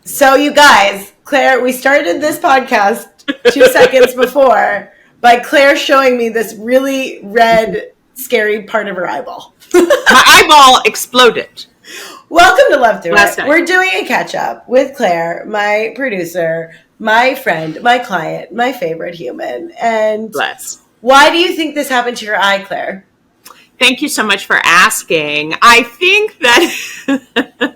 So you guys, Claire, we started this podcast 2 seconds before by Claire showing me this really red, scary part of her eyeball. My eyeball exploded. Welcome to Love to Last It. night. We're doing a catch-up with Claire, my producer, my friend, my client, my favorite human. And Bless. why do you think this happened to your eye, Claire? Thank you so much for asking. I think that,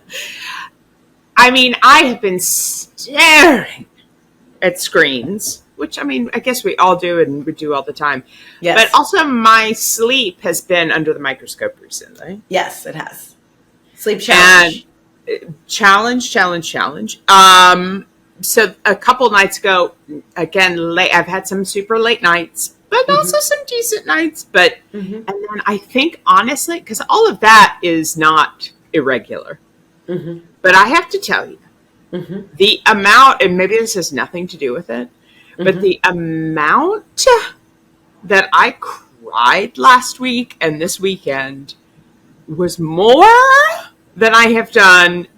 I have been staring at screens, which, I guess we all do and we do all the time. Yes. But also my sleep has been under the microscope recently. Yes, it has. Sleep challenge. And challenge. So a couple nights ago, again, late, I've had some super late nights, but also some decent nights. But and then I think, honestly, because all of that is not irregular. But I have to tell you, the amount, and maybe this has nothing to do with it, but the amount that I cried last week and this weekend was more than I have done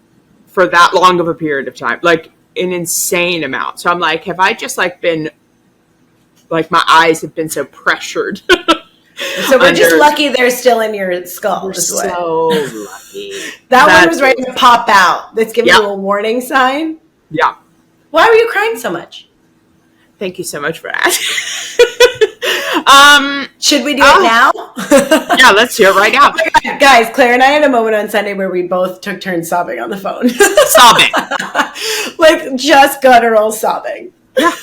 for that long of a period of time. Like, an insane amount. So I'm like, have I just been, my eyes have been so pressured. So we're just lucky they're still in your skull. We're so lucky. That one was ready to pop out. That's giving you a warning sign. Yeah. Why were you crying so much? Thank you so much for asking. Should we do it now? Yeah, let's do it right now. Oh my God. Guys, Claire and I had a moment on Sunday where we both took turns sobbing on the phone. Sobbing. Just guttural sobbing. Yeah.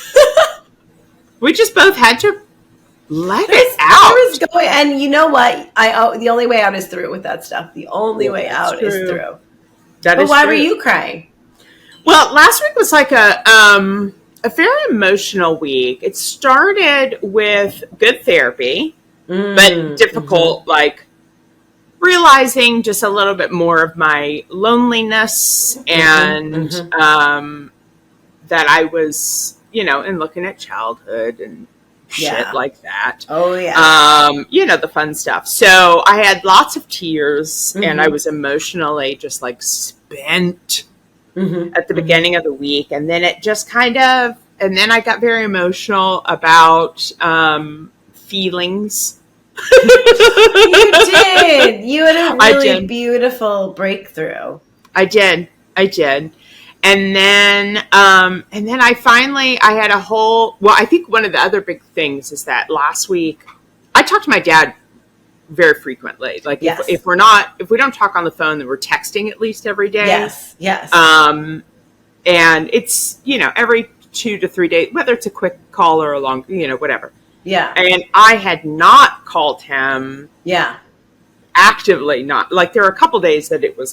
We just both had to let it out. And you know what? The only way out is through with that stuff. The only way out is through. But why were you crying? Well, last week was like a very emotional week. It started with good therapy, but difficult, realizing just a little bit more of my loneliness and that I was, and looking at childhood and shit like that. Oh, yeah. The fun stuff. So I had lots of tears and I was emotionally just spent at the beginning of the week. And then it just and then I got very emotional about feelings. You did. You had a really beautiful breakthrough. I did. And then I had a whole, I think one of the other big things is that last week I talked to my dad very frequently. If we don't talk on the phone, then we're texting at least every day. Yes. And it's, every 2 to 3 days, whether it's a quick call or a long, whatever. Yeah. And I had not called him. Yeah. Actively not. There were a couple days that it was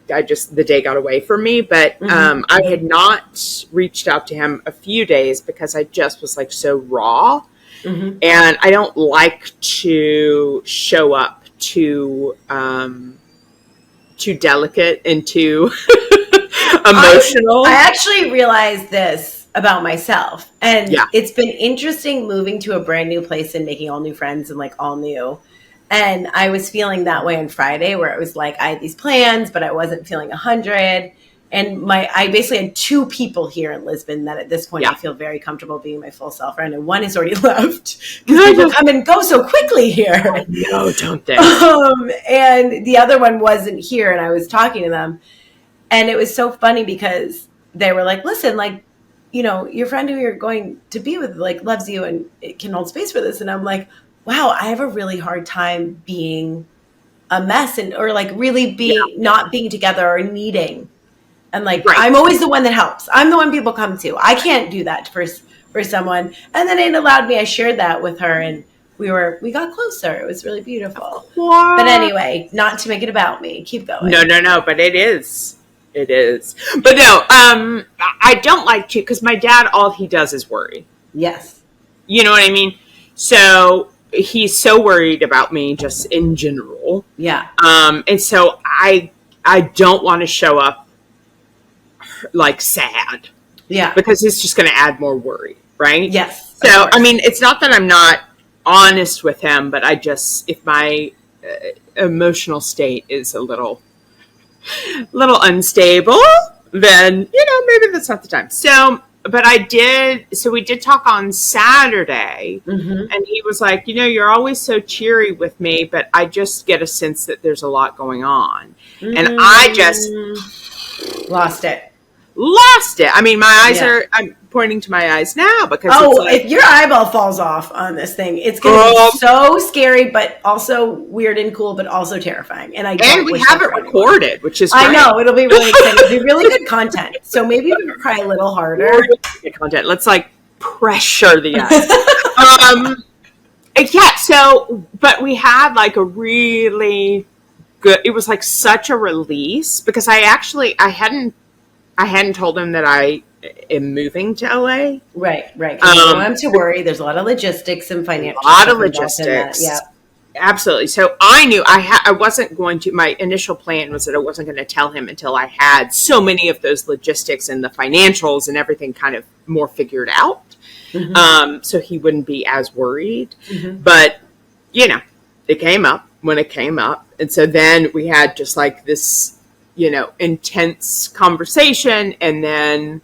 the day got away from me, but I had not reached out to him a few days because I just was so raw. And I don't like to show up too delicate and too emotional. I actually realized this about myself, and it's been interesting moving to a brand new place and making all new friends and all new. And I was feeling that way on Friday, where it was I had these plans, but I wasn't feeling 100. And I basically had 2 people here in Lisbon that at this point I feel very comfortable being my full self around, and one has already left because people come and go so quickly here. No, don't they? And the other one wasn't here, and I was talking to them, and it was so funny because they were listen, your friend who you're going to be with loves you and it can hold space for this. And I'm wow, I have a really hard time being a mess or really being not being together or needing. And I'm always the one that helps. I'm the one people come to. I can't do that for someone. And then it allowed me, I shared that with her and we got closer. It was really beautiful. But anyway, not to make it about me. Keep going. No, but it is. It is. But no, I don't like to, because my dad, all he does is worry. Yes. You know what I mean? So he's so worried about me just in general. Yeah. And so I don't want to show up sad. Yeah. Because it's just going to add more worry, right? Yes. So, it's not that I'm not honest with him, but if my emotional state is a little unstable, then, maybe that's not the time. So, but we did talk on Saturday, and he was like, you're always so cheery with me, but I just get a sense that there's a lot going on. And I just lost it. I mean, my eyes I'm pointing to my eyes now because if your eyeball falls off on this thing, it's going to be so scary, but also weird and cool, but also terrifying. And we have it recorded, which is great. I know, it'll be really exciting. It'll be really good content. So maybe we can cry a little harder. Good content. Let's pressure the eyes. But we had a really good, it was such a release because I hadn't told him that I am moving to LA. Right. You don't want him to worry. There's a lot of logistics and financial. A lot of logistics. Yeah. Absolutely. So I knew I wasn't going to, my initial plan was that I wasn't going to tell him until I had so many of those logistics and the financials and everything kind of more figured out. So he wouldn't be as worried. But, it came up when it came up. And so then we had just this, intense conversation. And then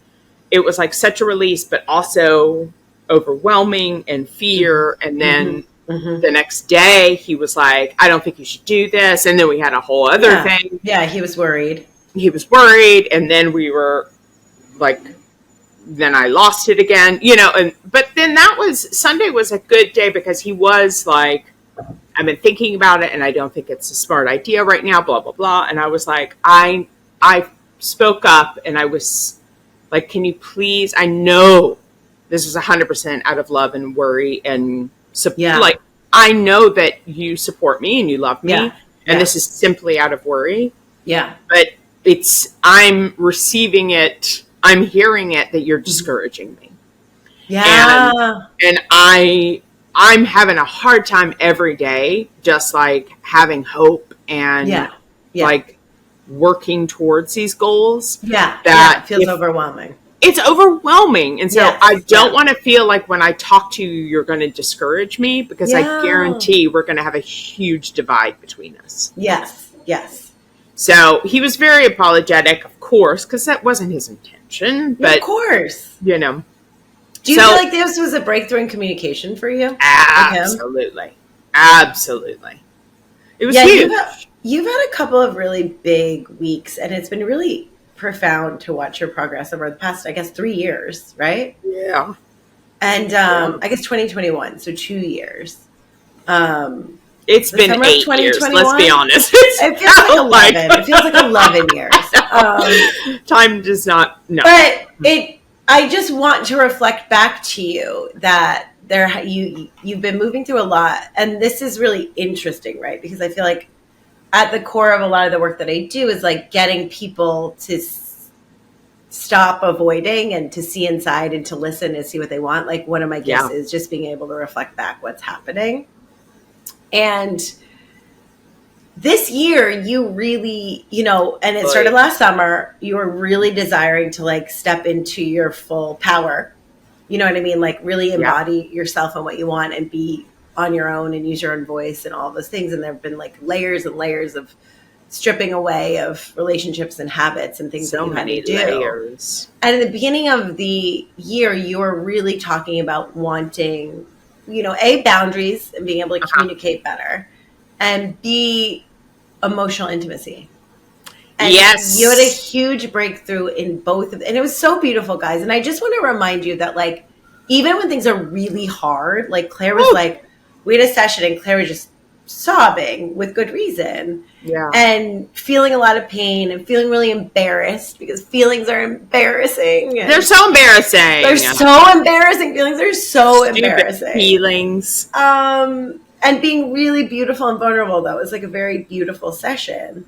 it was such a release, but also overwhelming and fear. And then the next day he was like, I don't think you should do this. And then we had a whole other thing. Yeah. He was worried. And then we were then I lost it again, but then Sunday was a good day because he was I've been thinking about it and I don't think it's a smart idea right now, blah, blah, blah. And I was I spoke up and I was can you please, I know this is 100% out of love and worry and I know that you support me and you love me and this is simply out of worry. Yeah. But I'm receiving it. I'm hearing it that you're discouraging me. Yeah. And I'm having a hard time every day, just having hope and working towards these goals. Yeah. That it feels overwhelming. It's overwhelming. And so I don't want to feel when I talk to you, you're going to discourage me because I guarantee we're going to have a huge divide between us. Yes. So he was very apologetic, of course, because that wasn't his intention. But of course. Do you feel like this was a breakthrough in communication for you? Absolutely. It was huge. You've had a couple of really big weeks, and it's been really profound to watch your progress over the past, 3 years, right? Yeah. And I guess 2021, so 2 years. It's been 8 years, let's be honest. It feels like 11. It feels like 11 years. Time does not, no. But I just want to reflect back to you that you've been moving through a lot. And this is really interesting, right? Because I feel like at the core of a lot of the work that I do is getting people to stop avoiding and to see inside and to listen and see what they want. One of my gifts is just being able to reflect back what's happening. And this year you really, and it started last summer, you were really desiring to step into your full power. You know what I mean? Really embody yourself and what you want and be on your own and use your own voice and all those things. And there have been layers and layers of stripping away of relationships and habits and things that you had to do. Layers. And in the beginning of the year, you were really talking about wanting, boundaries and being able to communicate better, and B, emotional intimacy. And yes. You had a huge breakthrough in both of them. And it was so beautiful, guys. And I just want to remind you that even when things are really hard, Claire was we had a session and Claire was just sobbing with good reason. Yeah. And feeling a lot of pain and feeling really embarrassed because feelings are embarrassing. They're so embarrassing. They're so embarrassing. Feelings are so embarrassing. Feelings. And being really beautiful and vulnerable, though, was a very beautiful session.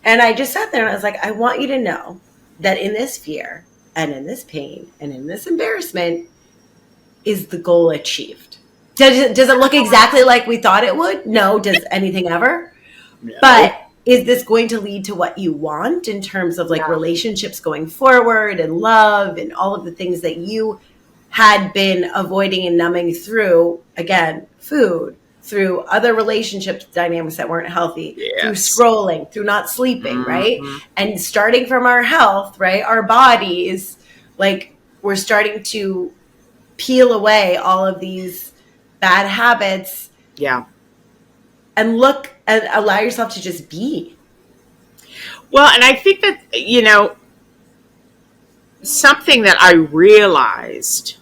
And I just sat there and I was I want you to know that in this fear and in this pain and in this embarrassment is the goal achieved. Does it look exactly like we thought it would? No. Does anything ever? No. But is this going to lead to what you want in terms of relationships going forward and love and all of the things that you had been avoiding and numbing through, again, food, through other relationship dynamics that weren't healthy, through Yes. scrolling, through not sleeping, right? And starting from our health, right? Our bodies, like, we're starting to peel away all of these bad habits. Yeah. And look and allow yourself to just be. Well, and I think that, you know, something that I realized,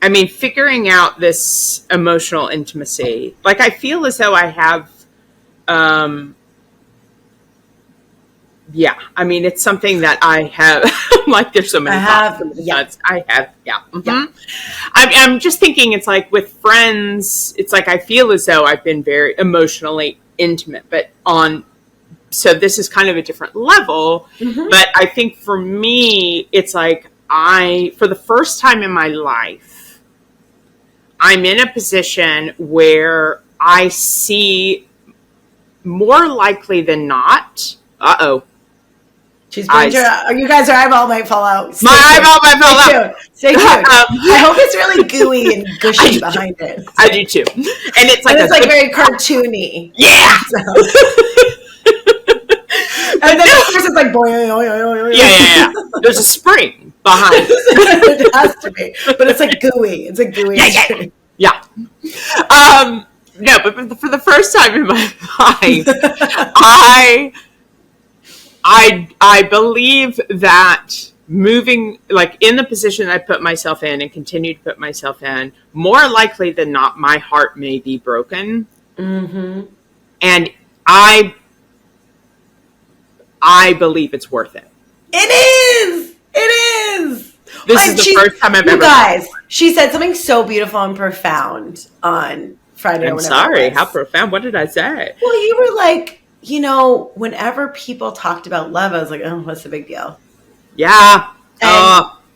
I mean, figuring out this emotional intimacy, like, I feel as though I have, yeah, I mean, it's something that I have, like, there's so many thoughts, so many thoughts. I have, yeah. I'm just thinking, it's like with friends, it's like I feel as though I've been very emotionally intimate, but so this is kind of a different level. But I think for me, it's like for the first time in my life, I'm in a position where I see more likely than not, She's been you guys, her eyeball might fall out. My eyeball might fall out. Stay tuned. I hope it's really gooey and gushy behind it. I do too. And it's like, very cartoony. Yeah. And then of course it's like boing. Yeah. There's a spring behind it. It has to be. But it's like gooey. It's like gooey. Yeah. No, but for the first time in my life, I believe that moving, like, in the position I put myself in and continue to put myself in, more likely than not, my heart may be broken. And I believe it's worth it. It is. It is. This is the first time I've ever. You guys, she said something so beautiful and profound on Friday. I'm sorry. How profound? What did I say? Well, you were like, you know, whenever people talked about love, I was like, oh, what's the big deal? Yeah.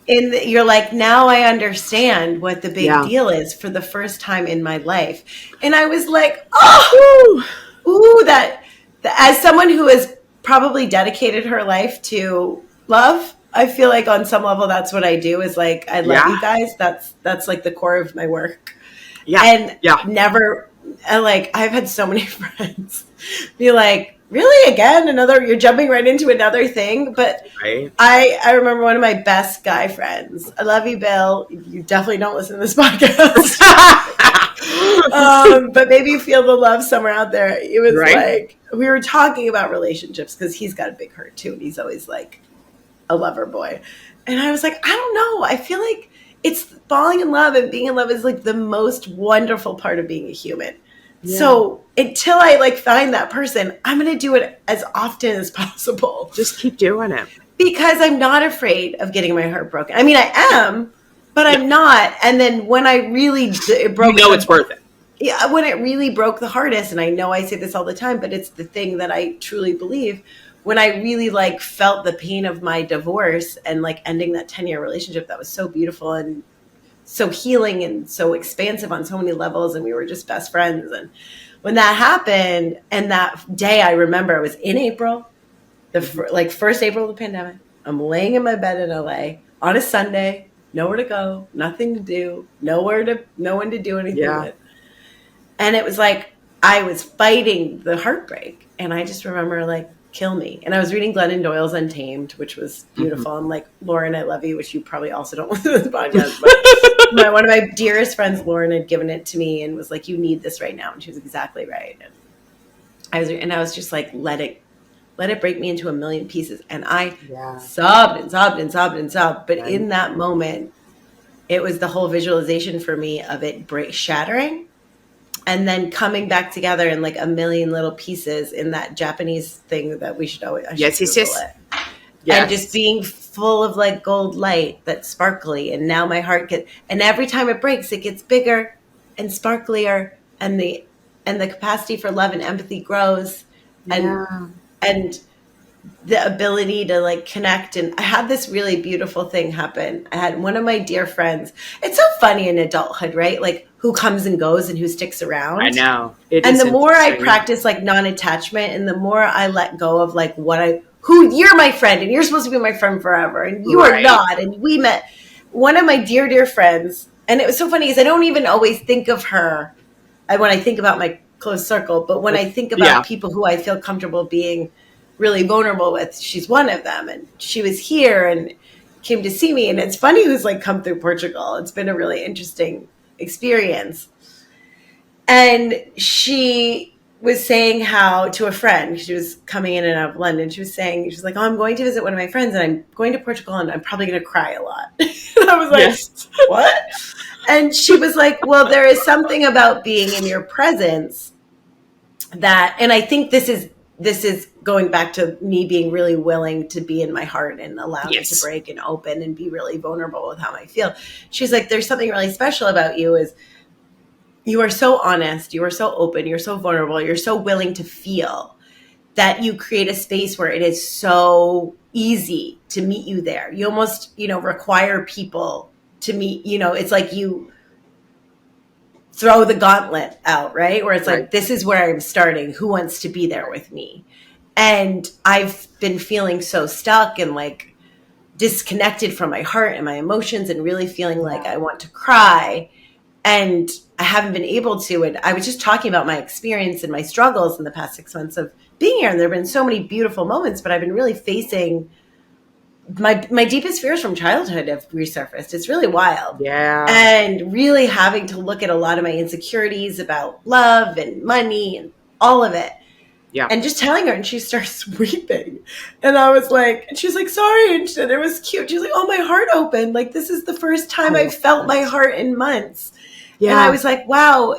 You're like, now I understand what the big deal is for the first time in my life. And I was like, that as someone who has probably dedicated her life to love, I feel like on some level that's what I do, is like, I love you guys. That's like the core of my work. Never, I've had so many friends be like, really, again, you're jumping right into another thing. But I remember one of my best guy friends. I love you, Bill. You definitely don't listen to this podcast. But maybe you feel the love somewhere out there. It was like, we were talking about relationships because he's got a big heart too. And he's always like a lover boy. And I was like, I don't know. I feel like it's falling in love and being in love is like the most wonderful part of being a human. Yeah. So until I find that person, I'm going to do it as often as possible. Just keep doing it. Because I'm not afraid of getting my heart broken. I mean, I am, but I'm not. And then when I really broke, it's worth it. Yeah, when it really broke the hardest, and I know I say this all the time, but it's the thing that I truly believe. When I really felt the pain of my divorce and ending that 10-year relationship that was so beautiful and so healing and so expansive on so many levels, and we were just best friends. And when that happened, and that day, I remember it was in April, the first April of the pandemic. I'm laying in my bed in LA on a Sunday, nowhere to go, nothing to do, no one to do anything with. And it was like I was fighting the heartbreak, and I just remember kill me. And I was reading Glennon Doyle's Untamed, which was beautiful. And Lauren, I love you, which you probably also don't listen to this podcast, but one of my dearest friends, Lauren, had given it to me and was like, you need this right now. And she was exactly right. And I was just like, let it break me into a million pieces. And I sobbed and sobbed and sobbed and sobbed. But in that moment, it was the whole visualization for me of it shattering and then coming back together in a million little pieces in that Japanese thing that we should always yes. And just being full of gold light that's sparkly. And now my heart and every time it breaks, it gets bigger and sparklier, and the capacity for love and empathy grows, and the ability to connect. And I had this really beautiful thing happen. I had one of my dear friends. It's so funny in adulthood, right? Who comes and goes and who sticks around. I know. And the more I practice non-attachment, and the more I let go of who you're my friend and you're supposed to be my friend forever, and you are not. And we met one of my dear, dear friends. And it was so funny because I don't even always think of her when I think about my close circle, but when I think Yeah. about people who I feel comfortable being really vulnerable with, she's one of them. And she was here and came to see me. And it's funny who's like come through Portugal. It's been a really interesting experience. And she was saying how to a friend, she was coming in and out of London. She was like, oh, I'm going to visit one of my friends and I'm going to Portugal and I'm probably going to cry a lot. And I was like, Yes. what? And she was like, well, there is something about being in your presence that, and I think this is going back to me being really willing to be in my heart and allow it to break and open and be really vulnerable with how I feel. She's like, there's something really special about you is you are so honest, you are so open, you're so vulnerable, you're so willing to feel that you create a space where it is so easy to meet you there. You almost, require people to meet, it's like you throw the gauntlet out, right? Where it's like, this is where I'm starting. Who wants to be there with me? And I've been feeling so stuck and like disconnected from my heart and my emotions and really feeling like I want to cry. And I haven't been able to. And I was just talking about my experience and my struggles in the past 6 months of being here. And there have been so many beautiful moments, but I've been really facing my deepest fears from childhood have resurfaced. It's really wild. Yeah. And really having to look at a lot of my insecurities about love and money and all of it. Yeah. And just telling her, and she starts weeping. And I was like, and she's like, sorry. And it was cute. She's like, oh, my heart opened. Like, this is the first time I've felt my heart in months. Yeah. And I was like, wow,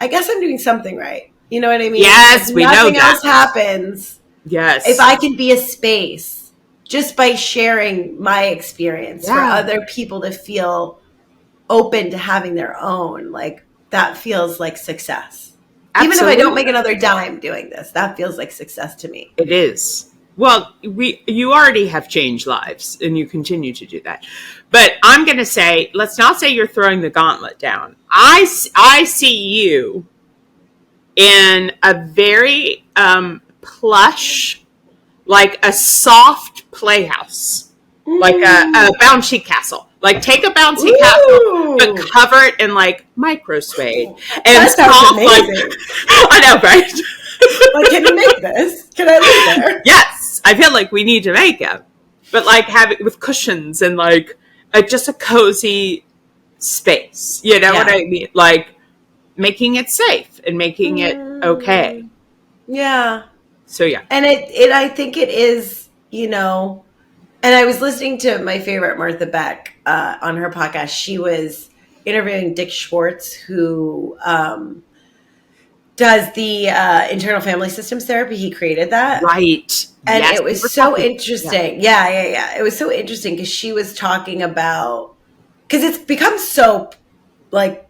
I guess I'm doing something right. You know what I mean? Yes, we know that. Nothing else happens. Yes. If I can be a space just by sharing my experience for other people to feel open to having their own, like that feels like success. Absolutely. Even if I don't make another dime doing this, that feels like success to me. It is. Well, you already have changed lives and you continue to do that. But I'm going to say, let's not say you're throwing the gauntlet down. I see you in a very plush, like a soft playhouse, like a bouncy castle. Like take a bouncy castle, but cover it in like micro suede and that sounds amazing. Like, I know, right? Like, can you make this? Can I live there? Yes, I feel like we need to make it, but like have it with cushions and like just a cozy space. You know what I mean? Like making it safe and making it okay. Yeah. So yeah, and I think it is, And I was listening to my favorite Martha Beck on her podcast. She was interviewing Dick Schwartz, who does the internal family systems therapy. He created that. Right. And it was so interesting. Yeah. It was so interesting because she was talking about, because it's become so like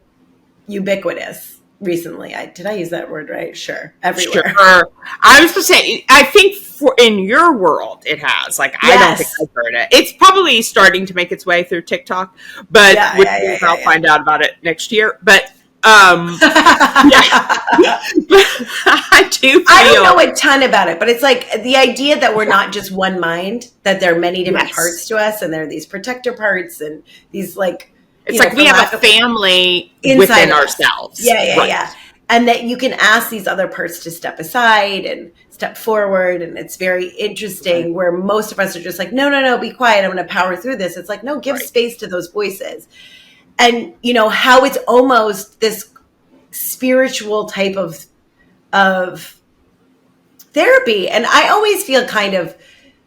ubiquitous recently. Did I use that word right? Sure. Everywhere. Sure. I was going to say, I think in your world it has. Like, I don't think I've heard it. It's probably starting to make its way through TikTok, but I'll find out about it next year. But I do feel, I don't know a ton about it, but it's like the idea that we're not just one mind, that there are many different parts to us, and there are these protector parts and these like, it's like we have a family within ourselves. Yeah. And that you can ask these other parts to step aside and step forward. And it's very interesting where most of us are just like, no, be quiet. I'm going to power through this. It's like, no, give space to those voices. And, how it's almost this spiritual type of therapy. And I always feel kind of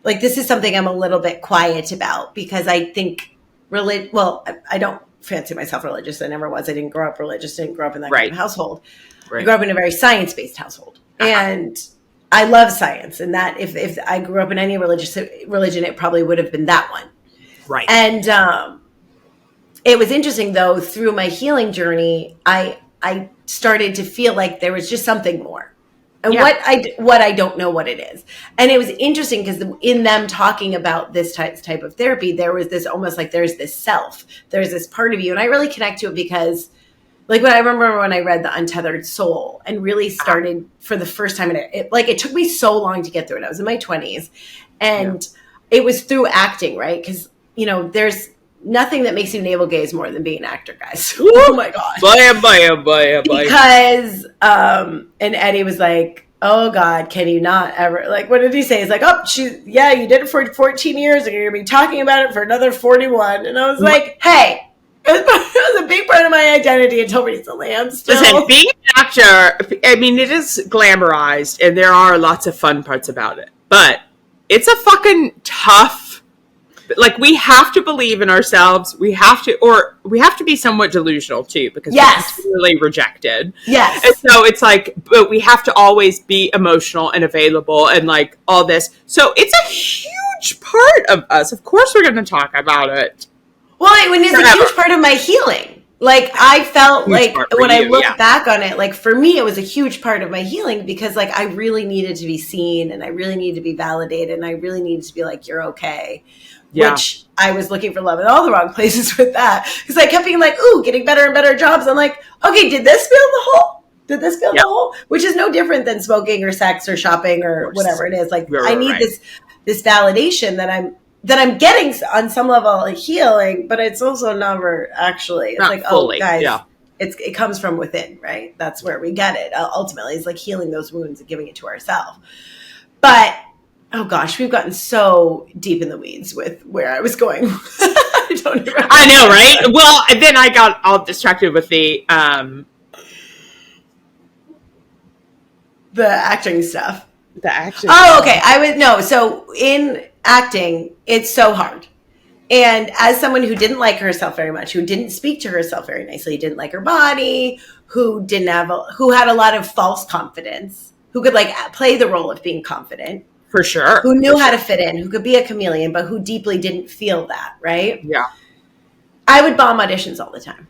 like this is something I'm a little bit quiet about because I think I don't fancy myself religious. I never was. I didn't grow up religious. I didn't grow up in that kind of household. I grew up in a very science-based household. And I love science. And that if I grew up in any religion, it probably would have been that one. Right. And it was interesting, though, through my healing journey, I started to feel like there was just something more. And what I don't know what it is. And it was interesting because in them talking about this type of therapy, there was this almost like there's this self, there's this part of you. And I really connect to it because like when I remember when I read The Untethered Soul and really started for the first time, it took me so long to get through it. I was in my 20s and it was through acting, right? Because, there's nothing that makes you navel gaze more than being an actor, guys. Oh my God. Bye. Because, and Eddie was like, oh God, can you not ever, like, what did he say? He's like, oh, you did it for 14 years and you're going to be talking about it for another 41. And I was like, hey, it was a big part of my identity until recently. I'm still. Listen, being an actor, I mean, it is glamorized and there are lots of fun parts about it. But it's a fucking tough, like, we have to believe in ourselves. We have to be somewhat delusional too, because yes. we're really rejected. Yes. And so it's like, but we have to always be emotional and available and like all this. So it's a huge part of us. Of course we're going to talk about it. Well, it was a huge part of my healing. Like, I felt like when I look back on it, like, for me, it was a huge part of my healing because, like, I really needed to be seen and I really needed to be validated and I really needed to be like, you're okay. Yeah. Which I was looking for love in all the wrong places with that. Because I kept being like, ooh, getting better and better jobs. I'm like, okay, did this fill the hole? Did this fill the hole? Which is no different than smoking or sex or shopping or whatever it is. Like, I need this validation that I'm getting on some level of healing, but it's also never actually. It's not like, fully. Oh, guys, it comes from within, right? That's where we get it. Ultimately, it's like healing those wounds and giving it to ourselves. But oh gosh, we've gotten so deep in the weeds with where I was going. I know, right? Well, and then I got all distracted with the acting stuff. The action. Oh, okay. So in acting, it's so hard. And as someone who didn't like herself very much, who didn't speak to herself very nicely, didn't like her body, who had a lot of false confidence, who could like play the role of being confident. For sure. Who knew how to fit in, who could be a chameleon, but who deeply didn't feel that, right? Yeah. I would bomb auditions all the time.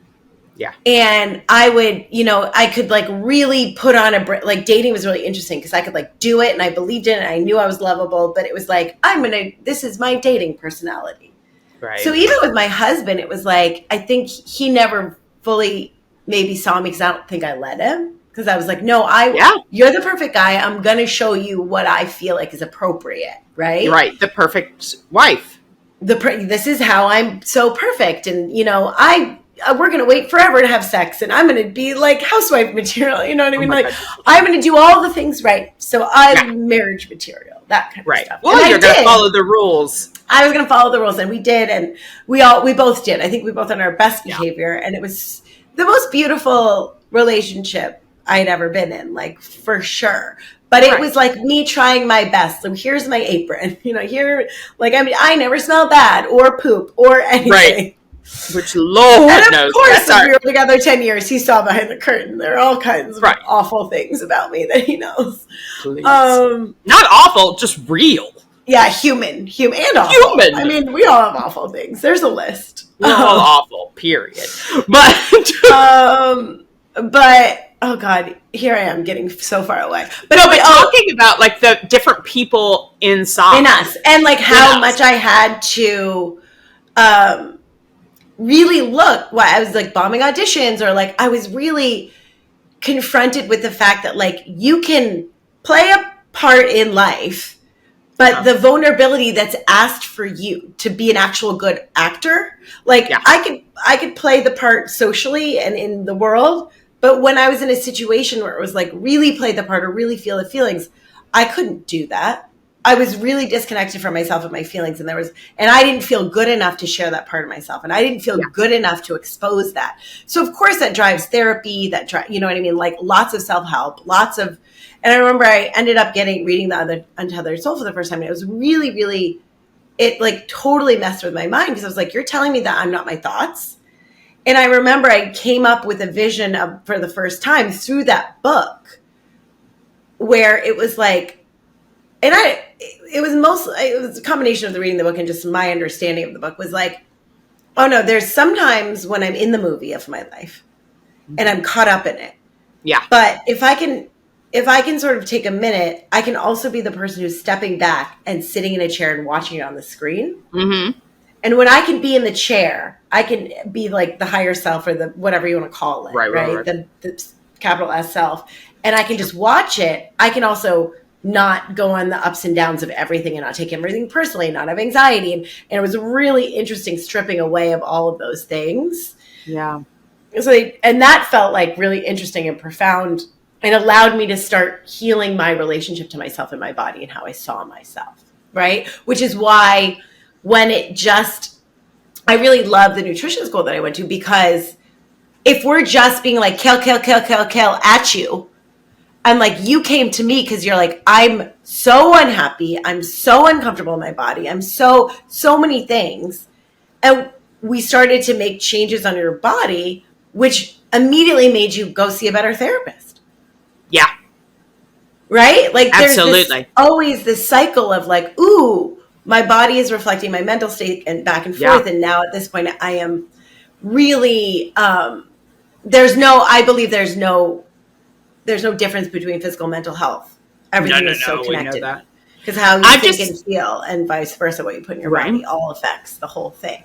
Yeah. And I would, I could like really put on like dating was really interesting because I could like do it and I believed in it and I knew I was lovable, but it was like, this is my dating personality. Right. So even with my husband, it was like, I think he never fully maybe saw me because I don't think I let him. Because I was like, no, you're the perfect guy. I'm going to show you what I feel like is appropriate. Right. Right. The perfect wife. This is how I'm so perfect. And, we're going to wait forever to have sex and I'm going to be like housewife material. You know what I mean? Like, I'm going to do all the things right. So I'm marriage material, that kind of stuff. Well, you're going to follow the rules. I was going to follow the rules and we did. And we both did. I think we both on our best behavior. And it was the most beautiful relationship I had ever been in, like for sure. But it was like me trying my best. So here's my apron, here, like, I mean, I never smell bad or poop or anything. Right. Which Lord knows. And of course, if we were together 10 years, he saw behind the curtain. There are all kinds of awful things about me that he knows. Not awful, just real. Yeah, human and awful. Human. I mean, we all have awful things. There's a list. We're all awful, period. But oh God, here I am getting so far away. But talking about like the different people inside. In us. And like how much I had to really look. I was like bombing auditions or like I was really confronted with the fact that like you can play a part in life, but the vulnerability that's asked for you to be an actual good actor. Like I could play the part socially and in the world. But when I was in a situation where it was like really play the part or really feel the feelings, I couldn't do that. I was really disconnected from myself and my feelings. And I didn't feel good enough to share that part of myself. And I didn't feel good enough to expose that. So of course that drives therapy, you know what I mean? Like lots of self-help, and I remember I ended up reading the Untethered Soul for the first time. And it was really, really, it like totally messed with my mind because I was like, you're telling me that I'm not my thoughts. And I remember I came up with a vision for the first time through that book where it was like, it was a combination of the reading the book and just my understanding of the book was like, oh no, there's sometimes when I'm in the movie of my life and I'm caught up in it. Yeah. But if I can sort of take a minute, I can also be the person who's stepping back and sitting in a chair and watching it on the screen. Mm-hmm. And when I can be in the chair, I can be like the higher self or the whatever you want to call it, right? The capital S self. And I can just watch it. I can also not go on the ups and downs of everything and not take everything personally and not have anxiety. And it was really interesting stripping away of all of those things. Yeah. So and that felt like really interesting and profound and allowed me to start healing my relationship to myself and my body and how I saw myself. Right. Which is why when I really love the nutrition school that I went to, because if we're just being like, kill at you, I'm like, you came to me because you're like, I'm so unhappy. I'm so uncomfortable in my body. I'm so many things. And we started to make changes on your body, which immediately made you go see a better therapist. Yeah. Right? Like absolutely. Always this cycle of like, ooh, my body is reflecting my mental state and back and forth. Yeah. And now at this point I am really, I believe there's no difference between physical and mental health. Everything is so connected. Because how you think and feel and vice versa, what you put in your body, all affects the whole thing.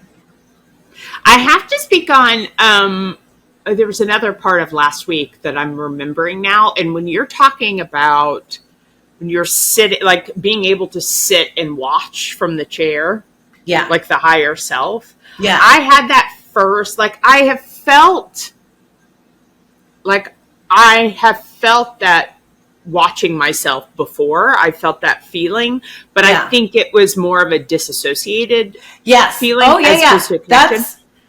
I have to speak on, there was another part of last week that I'm remembering now. And when you're talking about when you're sitting, like being able to sit and watch from the chair, yeah, like the higher self. Yeah. I had that first, like I have felt that watching myself before. I felt that feeling, but I think it was more of a disassociated feeling. Oh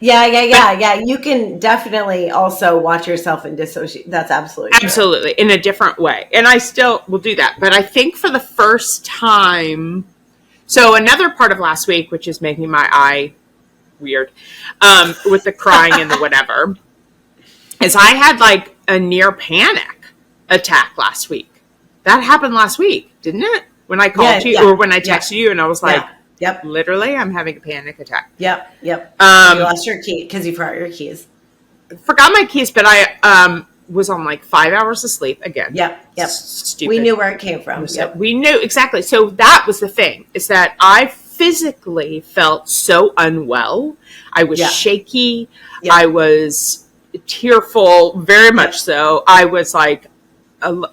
yeah, yeah. You can definitely also watch yourself and dissociate. That's absolutely true. In a different way, and I still will do that. But I think for the first time, so another part of last week, which is making my eye weird, with the crying and the whatever, is I had like a near panic attack last week. That happened last week, didn't it? When I called you or when I texted you and I was like, yep, literally, I'm having a panic attack. Yep. You lost your key because you forgot your keys. Forgot my keys, but I was on like 5 hours of sleep again. Yep. Stupid. We knew where it came from. Yep. We knew exactly. So that was the thing, is that I physically felt so unwell. I was shaky. Yep. I was tearful, very much so. I was like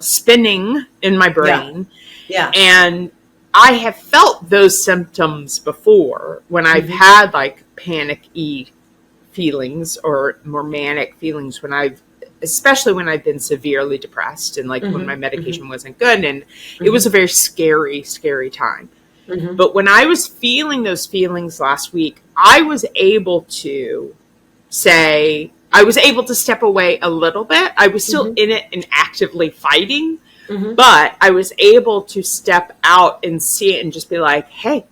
spinning in my brain. Yeah. And I have felt those symptoms before when I've had like panic-y feelings or more manic feelings especially when I've been severely depressed and like when my medication wasn't good. And it was a very scary, scary time. But when I was feeling those feelings last week, I was able to step away a little bit. I was still in it and actively fighting, but I was able to step out and see it and just be like, hey,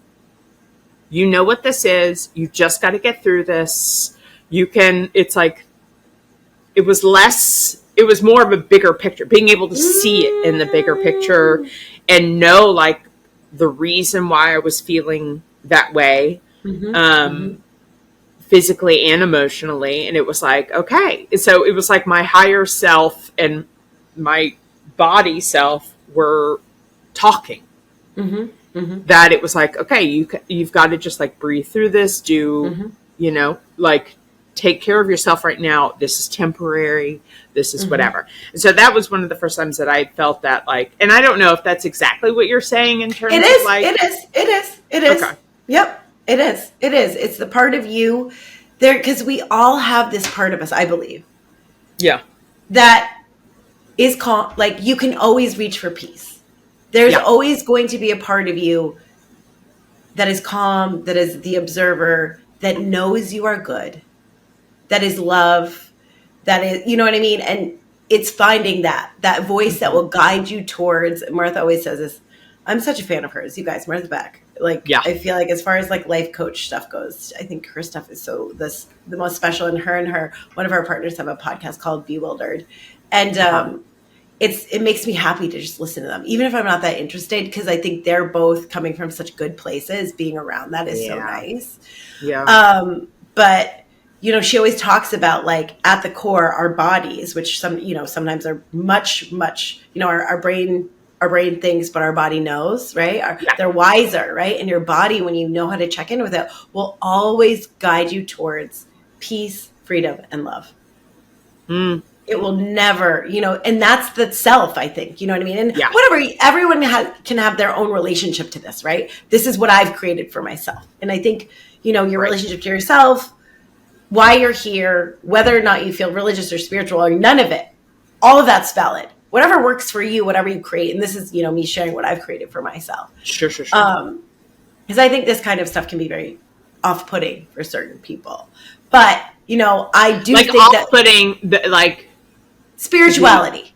you know what this is. You just got to get through this. It was more of a bigger picture, being able to see it in the bigger picture and know like the reason why I was feeling that way. Physically and emotionally. And it was like, okay. So it was like my higher self and my body self were talking. That it was like, okay, you've got to just like breathe through this, like take care of yourself right now. This is temporary. This is whatever. And so that was one of the first times that I felt that like, and I don't know if that's exactly what you're saying in terms of like. It is. Okay. Yep. It is. It's the part of you there, because we all have this part of us, I believe. Yeah. That is calm. Like you can always reach for peace. There's always going to be a part of you that is calm, that is the observer, that knows you are good, that is love, that is, you know what I mean? And it's finding that voice that will guide you towards, Martha always says this, I'm such a fan of hers, you guys, Martha Beck. Like, I feel like as far as like life coach stuff goes, I think her stuff is the most special. And her, one of our partners have a podcast called Bewildered. And it makes me happy to just listen to them, even if I'm not that interested, because I think they're both coming from such good places. Being around that is so nice. Yeah. But, she always talks about like at the core, our bodies, which sometimes are much, much, our brain thinks, but our body knows, right? They're wiser, right? And your body, when you know how to check in with it, will always guide you towards peace, freedom, and love. It will never, and that's the self, I think, you know what I mean? And Yeah. whatever, everyone can have their own relationship to this, right? This is what I've created for myself. And I think, your Right. relationship to yourself, why you're here, whether or not you feel religious or spiritual or none of it, all of that's valid. Whatever works for you, whatever you create. And this is, me sharing what I've created for myself. Sure. Because I think this kind of stuff can be very off-putting for certain people. But, I do think that off-putting, spirituality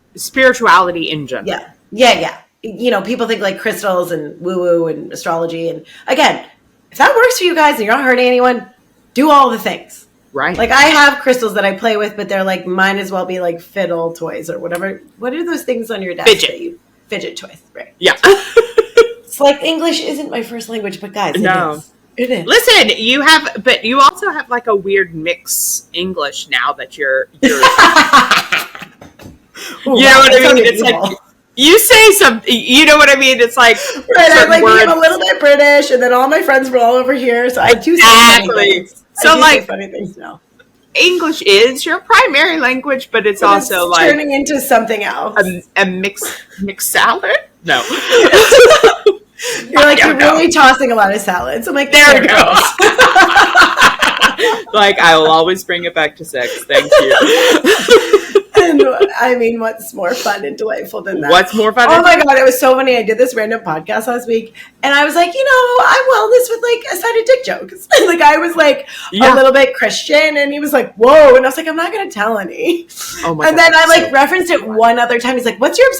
in general. Yeah. People think like crystals and woo-woo and astrology. And again, if that works for you guys and you're not hurting anyone, do all the things. Right. Like I have crystals that I play with, but they're like, might as well be like fiddle toys or whatever. What are those things on your desk? Fidget toys, right? Yeah. It's like English isn't my first language, but guys, it is. Listen, but you also have like a weird mix English now that you're Ooh, you know what I mean? It's evil. like you say something. You know what I mean? It's like right. I'm like being a little bit British, and then all my friends were all over here, so I do say funny things. So say funny things now. English is your primary language, but it's also like turning into something else. A mixed salad. No, you're really tossing a lot of salads. I'm like, there it goes. Like I will always bring it back to sex. Thank you. And I mean, what's more fun and delightful than that? What's more fun? Oh my God, it was so funny. I did this random podcast last week, and I was like, I'm wellness with like a side of dick jokes. Like I was like a little bit Christian, and he was like, "Whoa!" And I was like, "I'm not going to tell any." Oh my God, and then I like referenced it one other time. He's like, "What's your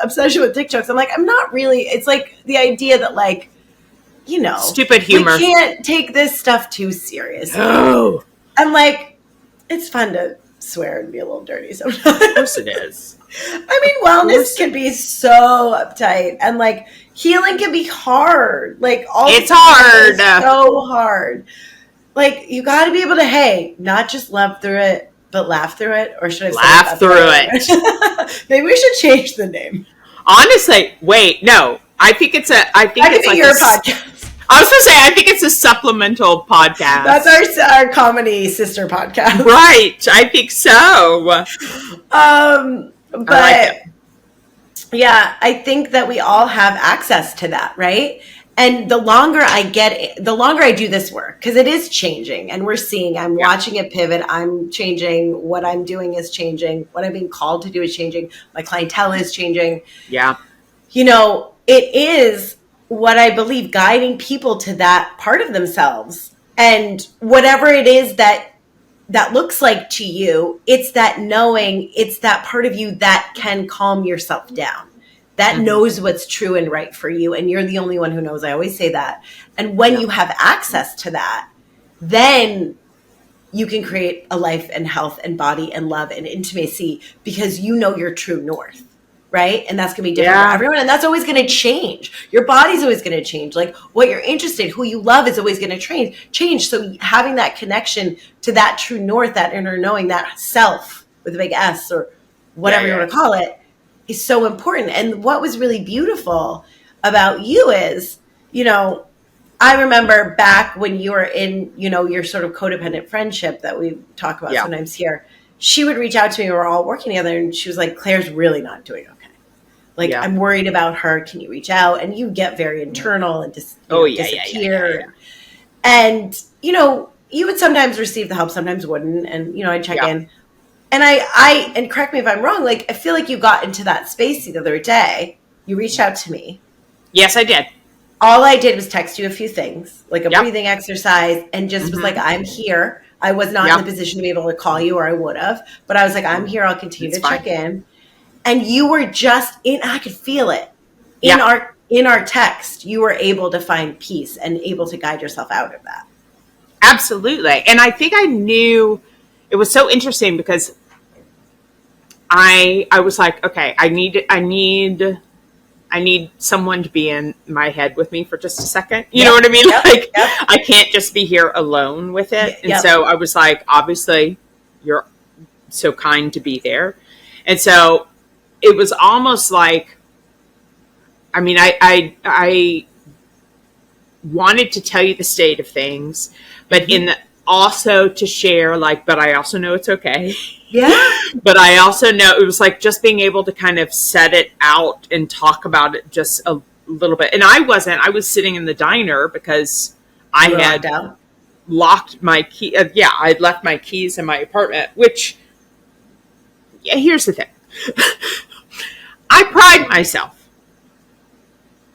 obsession with dick jokes?" I'm like, "I'm not really." It's like the idea that like, stupid humor. We can't take this stuff too seriously. No. And like, it's fun to swear and be a little dirty sometimes. Of course it is. I mean, wellness can be so uptight, and like healing can be hard. Like it's hard, so hard. Like you got to be able to, not just love through it, but laugh through it. Or should I laugh through it? Maybe we should change the name. Honestly, wait, no. I think it's your podcast. I was going to say, I think it's a supplemental podcast. That's our comedy sister podcast. Right. I think so. But like yeah, I think that we all have access to that, right? And the longer I do this work, because it is changing and we're seeing, I'm watching it pivot. I'm changing. What I'm doing is changing. What I'm being called to do is changing. My clientele is changing. Yeah. It is what I believe guiding people to that part of themselves, and whatever it is that looks like to you, it's that knowing, it's that part of you that can calm yourself down, that knows what's true and right for you. And you're the only one who knows. I always say that. And when you have access to that, then you can create a life and health and body and love and intimacy, because you know your true north. Right? And that's going to be different for everyone. And that's always going to change. Your body's always going to change. Like what you're interested in, who you love is always going to change. So having that connection to that true north, that inner knowing, that self with a big S or whatever you want to call it, is so important. And what was really beautiful about you is, I remember back when you were in, your sort of codependent friendship that we talk about sometimes here, she would reach out to me. We were all working together, and she was like, "Claire's really not doing okay. Like, I'm worried about her. Can you reach out?" And you get very internal and disappear. And, you would sometimes receive the help, sometimes wouldn't. And, I'd check in. And and correct me if I'm wrong, like, I feel like you got into that space the other day. You reached out to me. Yes, I did. All I did was text you a few things, like a breathing exercise, and just was like, "I'm here." I was not in the position to be able to call you, or I would have. But I was like, "I'm here. I'll continue to check in." And you were just I could feel it in our text. You were able to find peace and able to guide yourself out of that. Absolutely. And I think I knew it was so interesting because I was like, okay, I need someone to be in my head with me for just a second. You know what I mean? I can't just be here alone with it. And so I was like, obviously you're so kind to be there. And so it was almost like, I mean, I wanted to tell you the state of things, but in also to share, like, but I also know it's okay. Yeah. But I also know it was like just being able to kind of set it out and talk about it just a little bit. And I was sitting in the diner because I had locked my key. I'd left my keys in my apartment, which, here's the thing. I pride myself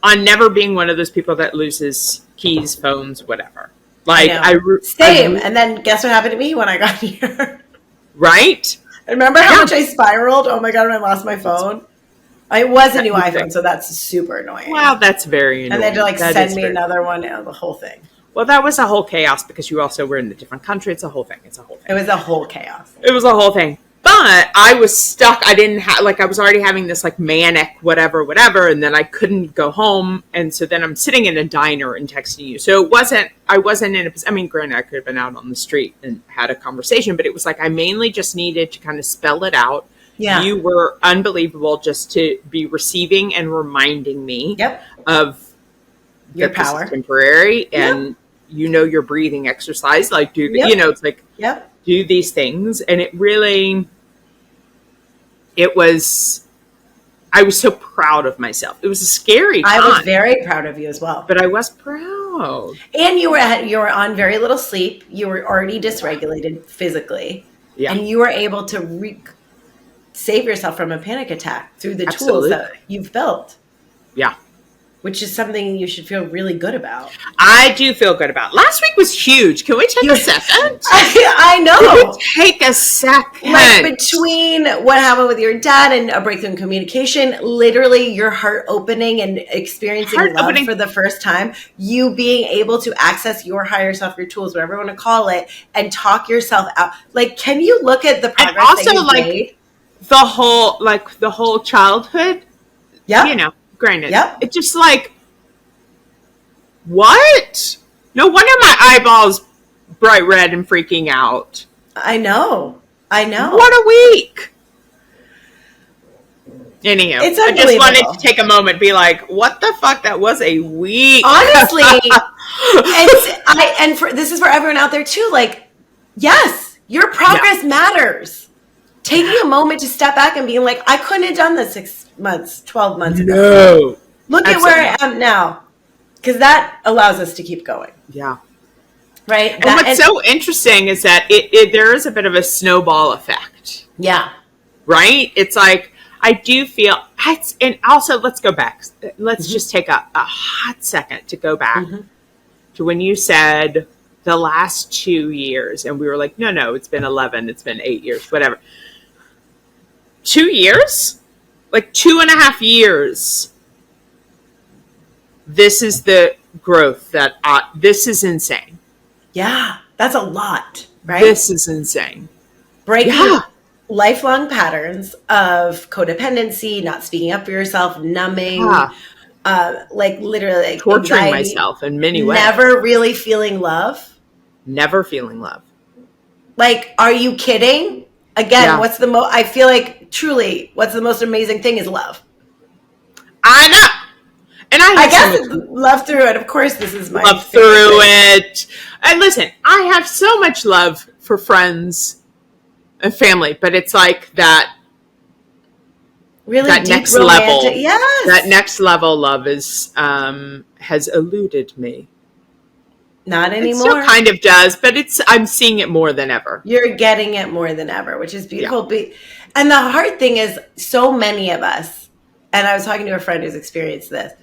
on never being one of those people that loses keys, phones, whatever. Like same. And then guess what happened to me when I got here? Right? Remember how much I spiraled? Oh my God, when I lost my phone. It was a new iPhone, so that's super annoying. Wow, that's very annoying. And they had to send me another one, the whole thing. Well, that was a whole chaos because you also were in a different country. It's a whole thing. It was a whole chaos. It was a whole thing. But I was stuck. I didn't have, I was already having this manic whatever, and then I couldn't go home. And so then I'm sitting in a diner and texting you. So I wasn't in granted, I could have been out on the street and had a conversation, but it was I mainly just needed to kind of spell it out. Yeah. You were unbelievable just to be receiving and reminding me of your power. This is temporary and your breathing exercise, do these things. And I was so proud of myself. It was a scary time. I was very proud of you as well. But I was proud. And you were on very little sleep. You were already dysregulated physically. Yeah. And you were able to save yourself from a panic attack through the tools that you've built. Yeah. Which is something you should feel really good about. I do feel good about. Last week was huge. Can we take a second? I know. Can we take a second? Between what happened with your dad and a breakthrough in communication, literally your heart opening and experiencing love for the first time, you being able to access your higher self, your tools, whatever you want to call it, and talk yourself out. Can you look at the progress that you've made? The whole childhood. Yeah. Granted, it's just what? No wonder my eyeballs bright red and freaking out. I know. What a week. Anyhow, it's I just wanted to take a moment and be like, what the fuck? That was a week. Honestly. This is for everyone out there too. Yes, your progress matters. Taking a moment to step back and being I couldn't have done this 6 months, 12 months ago. No. Look at where I am now. Because that allows us to keep going. Yeah. Right? And what's so interesting is that there is a bit of a snowball effect. Yeah. Right? It's I do feel, and also let's go back. Let's just take a hot second to go back to when you said the last 2 years. And we were no, it's been 11. It's been 8 years, whatever. 2 years? 2.5 years. This is the growth this is insane. Yeah, that's a lot, right? This is insane. Breaking lifelong patterns of codependency, not speaking up for yourself, numbing, literally torturing anxiety, myself in many ways. Never really feeling love. Never feeling love. Are you kidding? Again, what's the I feel truly, what's the most amazing thing is love. I know. And I guess love through it. Of course, this is my love through it. And listen, I have so much love for friends and family, but it's that really that deep next romantic, level. Yes. That next level love is has eluded me. Not anymore. It still kind of does, but I'm seeing it more than ever. You're getting it more than ever, which is beautiful. Yeah. And the hard thing is, so many of us, and I was talking to a friend who's experienced this,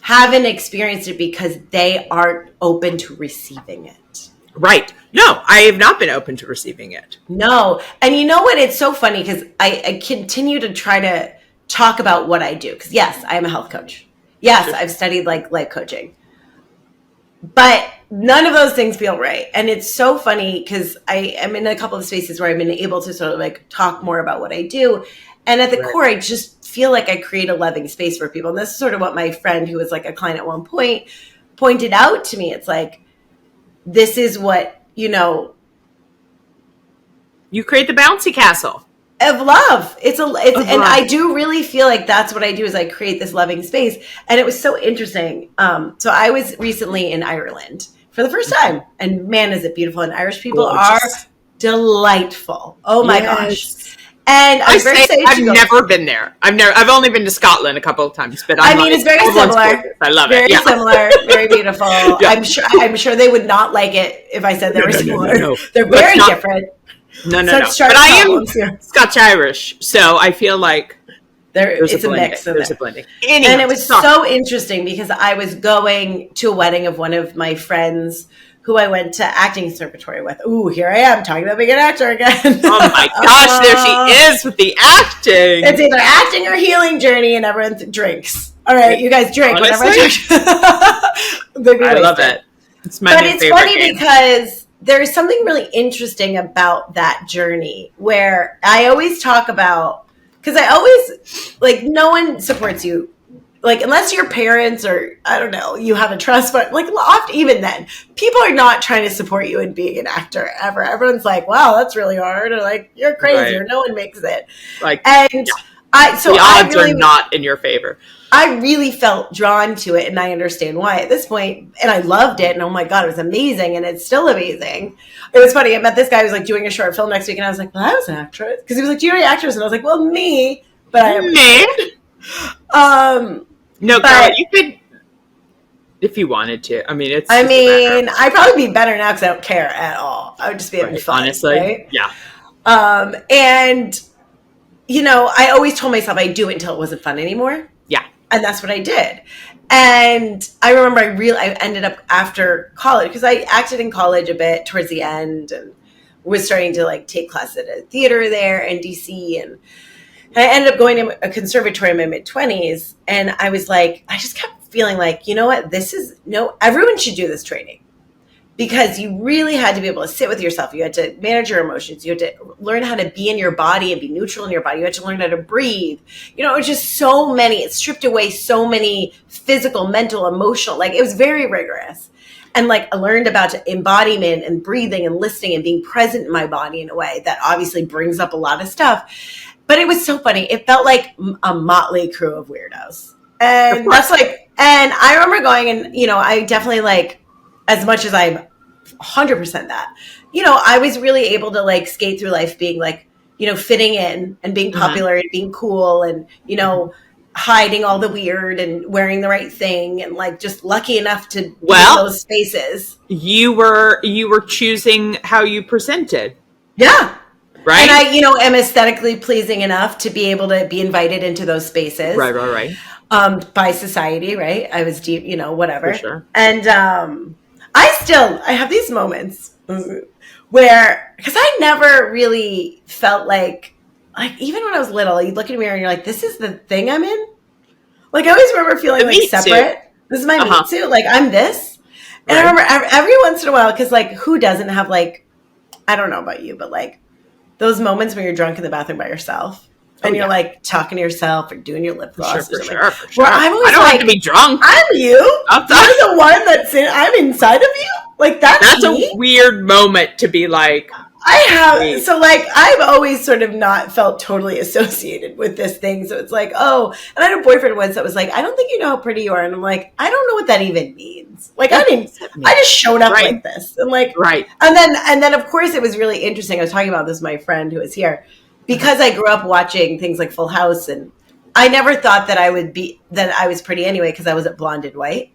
haven't experienced it because they aren't open to receiving it. Right. No, I have not been open to receiving it. No. And you know what? It's so funny because I continue to try to talk about what I do. Because yes, I am a health coach. Yes, I've studied life coaching. But none of those things feel right. And it's so funny because I am in a couple of spaces where I've been able to sort of talk more about what I do. And at the core, I just feel like I create a loving space for people. And this is sort of what my friend, who was a client at one point, pointed out to me. It's this is what, you create the bouncy castle of love. And I do really feel like that's what I do is I create this loving space. And it was so interesting. So I was recently in Ireland for for the first time. And man, is it beautiful. And Irish people are Gorgeous. delightful. Oh my gosh. Yes. And I was very excited I've to go. never been there. I've only been to Scotland a couple of times, but I mean, it's very similar. I love Very it. Yeah. similar, very beautiful. Yeah. I'm sure they would not like it if I said they were similar. No. They're very different. No. Such But I problems am here. Scotch-Irish, so I feel like It's a mix in There's there. a blending. Anyway, And it was so interesting because I was going to a wedding of one of my friends who I went to acting conservatory with. Ooh, here I am talking about being an actor again. Oh my gosh, there she is with the acting. It's either acting or healing journey, and everyone drinks. All right, you guys drink whenever I talk. I love it. It's my But new it's favorite funny game. because there's something really interesting about that journey where I always talk about, because I always, like, no one supports you. Like, unless your parents or, I don't know, you have a trust fund, like, often, even then, people are not trying to support you in being an actor ever. Everyone's like, wow, that's really hard. Or like, you're crazy, or no one makes it. Like, And the odds are not in your favor. I really felt drawn to it, and I understand why at this point. And I loved it, and oh my God, it was amazing, and it's still amazing. It was funny. I met this guy who was like doing a short film next week, and I was like, well, I was an actress. Because he was like, do you know any actors? And I was like, well, me. But I am. No, girl, you could, if you wanted to. I mean, it's. I'd probably be better now because I don't care at all. I would just be having fun. Honestly, right? yeah. And, you know, I always told myself I'd do it until it wasn't fun anymore. Yeah. And that's what I did. And I remember I ended up after college, because I acted in college a bit towards the end and was starting to like take classes at a theater there in DC. And I ended up going to a conservatory in my mid-20s. And I was like, I just kept feeling like, you know what, everyone should do this training. Because you really had to be able to sit with yourself. You had to manage your emotions. You had to learn how to be in your body and be neutral in your body. You had to learn how to breathe. You know, it was just so many. It stripped away so many physical, mental, emotional. Like, it was very rigorous. And like, I learned about embodiment and breathing and listening and being present in my body in a way that obviously brings up a lot of stuff. But it was so funny. It felt like a motley crew of weirdos. And that's like, and I remember going, and, you know, I definitely like, as much as I'm 100% that, you know, I was really able to like skate through life being like, you know, fitting in and being popular and being cool and, you know, hiding all the weird and wearing the right thing and like just lucky enough to be in those spaces. You were choosing how you presented. Yeah. Right. And I, you know, am aesthetically pleasing enough to be able to be invited into those spaces. Right. By society, right? I was deep, you know, whatever. For sure. And I have these moments where, because I never really felt like even when I was little, you'd look in the mirror and you're like, this is the thing I'm in. Like, I always remember feeling like separate. Suit. This is my meat suit. Like, I'm this. And I remember every once in a while, because like, who doesn't have like, I don't know about you, but like those moments when you're drunk in the bathroom by yourself. And you're like talking to yourself or doing your lip gloss. For sure. Where I'm always I don't have to be drunk. I'm you. You're the one I'm inside of you. Like, that's me? A weird moment to be like. So like, I've always sort of not felt totally associated with this thing. So it's like, oh, and I had a boyfriend once that was like, I don't think you know how pretty you are. And I'm like, I don't know what that even means. Like, I just showed up like this. And like, and then of course it was really interesting. I was talking about this with my friend who was here. Because I grew up watching things like Full House, and I never thought that I was pretty anyway because I wasn't blonde and white.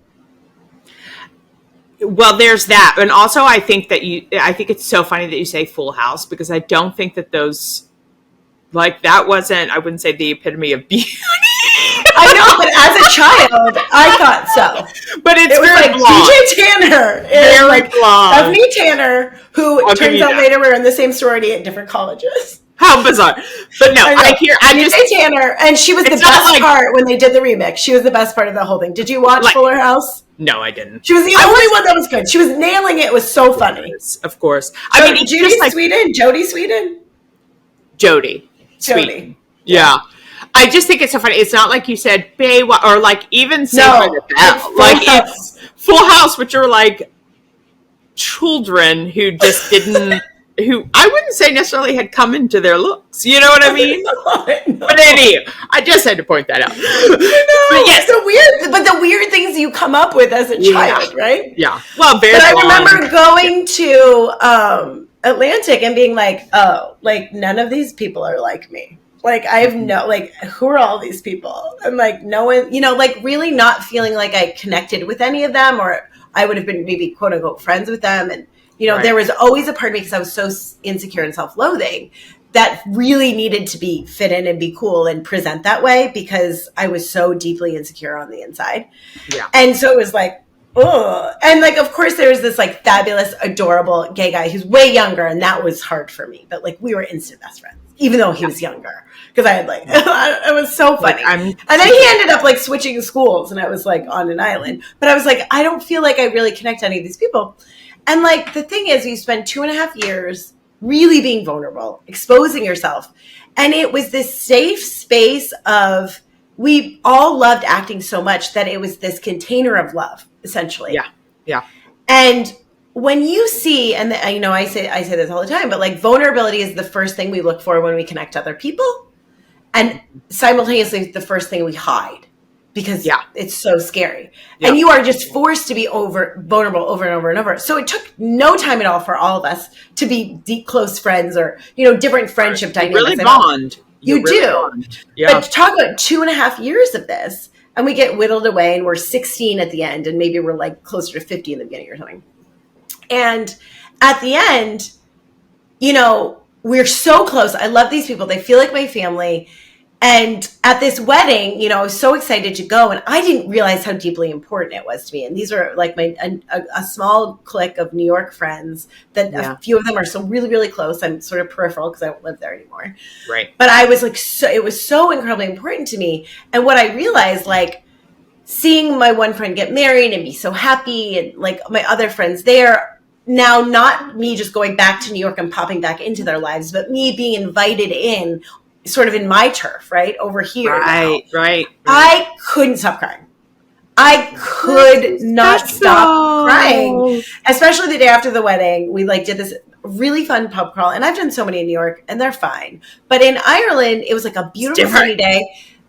Well, there's that. And also I think it's so funny that you say Full House, because I don't think that those, like, that wasn't, I wouldn't say the epitome of beauty. I know, but as a child, I thought so. But it was like blonde. DJ Tanner. Very like blonde. Stephanie Tanner, who turns out later we're in the same sorority at different colleges. How bizarre. But no, I just Tanner, and she was the best part when they did the remix. She was the best part of the whole thing. Did you watch Fuller House? No, I didn't. She was the only one that was good. She was nailing it. It was so funny. Of course. I mean, Jodie Sweden. Yeah. I just think it's so funny. It's not like you said Baywatch or like even Saved by the Bell. Like, it's Full House, which are like children who just didn't who I wouldn't say necessarily had come into their looks. You know what I mean? I know. But anyway, I just had to point that out. But yes, the weird things you come up with as a child, right? Yeah. Well, but I remember going to Atlantic and being like, oh, like none of these people are like me. Like I have no, like who are all these people? And like no one, like really not feeling like I connected with any of them, or I would have been maybe quote unquote friends with them. And there was always a part of me, because I was so insecure and self-loathing, that really needed to be fit in and be cool and present that way, because I was so deeply insecure on the inside. Yeah. And so it was like, oh, and like, of course there was this like fabulous, adorable gay guy who's way younger. And that was hard for me, but like we were instant best friends, even though he was younger. Because I had like, it was so funny. And then he ended up like switching schools, and I was like on an island. But I was like, I don't feel like I really connect to any of these people. And like, the thing is, you spend 2.5 years really being vulnerable, exposing yourself. And it was this safe space of, we all loved acting so much that it was this container of love, essentially. Yeah. Yeah. And when you see, and I say this all the time, but like vulnerability is the first thing we look for when we connect to other people. And simultaneously the first thing we hide, because it's so scary. Yeah. And you are just forced to be vulnerable over and over and over. So it took no time at all for all of us to be deep, close friends, or, different friendship dynamics. Really bond. You really do. Bond. Yeah. But talk about 2.5 years of this, and we get whittled away, and we're 16 at the end, and maybe we're like closer to 50 in the beginning or something. And at the end, we're so close. I love these people. They feel like my family. And at this wedding, I was so excited to go, and I didn't realize how deeply important it was to me. And these are like a small clique of New York friends that a few of them are so really, really close. I'm sort of peripheral because I don't live there anymore. Right. But I was like, it was so incredibly important to me. And what I realized, like seeing my one friend get married and be so happy, and like my other friends there, now not me just going back to New York and popping back into their lives, but me being invited in, sort of in my turf, right over here. Right. I couldn't stop crying. I could not stop crying, especially the day after the wedding. We like did this really fun pub crawl, and I've done so many in New York, and they're fine. But in Ireland, it was like a beautiful sunny day.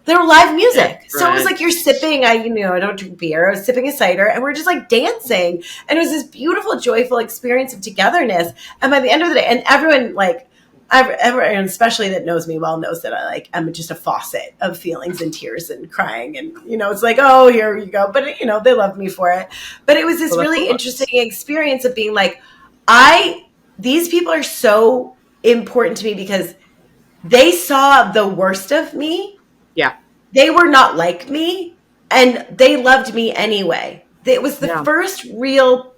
There were live music. So it was like you're sipping, I don't drink beer. I was sipping a cider, and we're just like dancing. And it was this beautiful, joyful experience of togetherness. And by the end of the day, and everyone like, everyone, especially that knows me well, knows that I'm just a faucet of feelings and tears and crying. And, it's like, oh, here you go. But, they love me for it. But it was this really interesting experience of being like, these people are so important to me because they saw the worst of me. Yeah. They were not like me, and they loved me anyway. It was the first real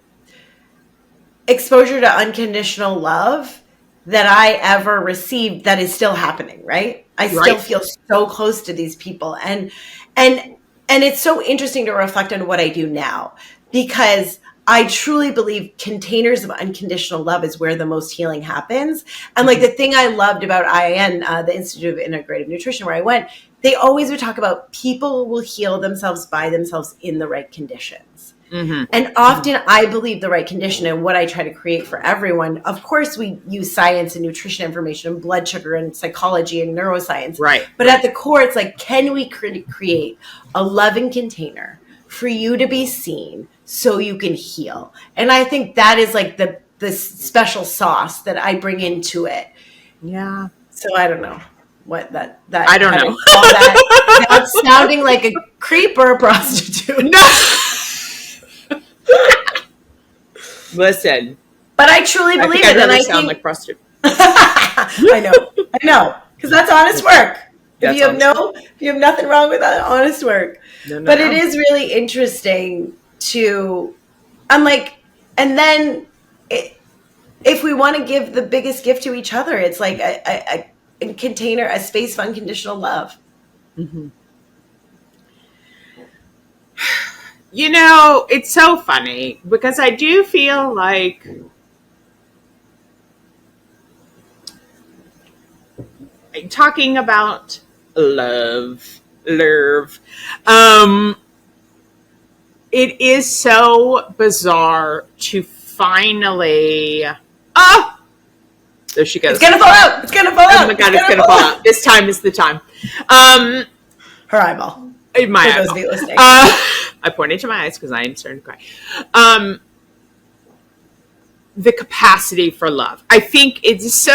exposure to unconditional love that I ever received that is still happening, right? I still feel so close to these people. And it's so interesting to reflect on what I do now, because I truly believe containers of unconditional love is where the most healing happens. And like the thing I loved about IIN, the Institute of Integrative Nutrition, where I went, they always would talk about people will heal themselves by themselves in the right conditions. Mm-hmm. And often I believe the right condition, and what I try to create for everyone. Of course, we use science and nutrition information and blood sugar and psychology and neuroscience. Right. But at the core, it's like, can we create a loving container for you to be seen so you can heal? And I think that is like the special sauce that I bring into it. Yeah. So I don't know what that I don't know. That's sounding like a creep or a prostitute. No. Listen. But I truly believe it. And I sound like prostitute. I know. Because that's honest work. If you have nothing wrong with that, honest work. No. It is really interesting to, I'm like, and then if we want to give the biggest gift to each other, it's like a container, a space of unconditional love. Mm-hmm. It's so funny because I do feel like talking about love, it is so bizarre to finally, There she goes. It's going to fall out. It's going to fall out. Oh my God, it's going to fall out. This time is the time. Her eyeball. My eyeball. I pointed to my eyes because I am starting to cry. The capacity for love. I think it's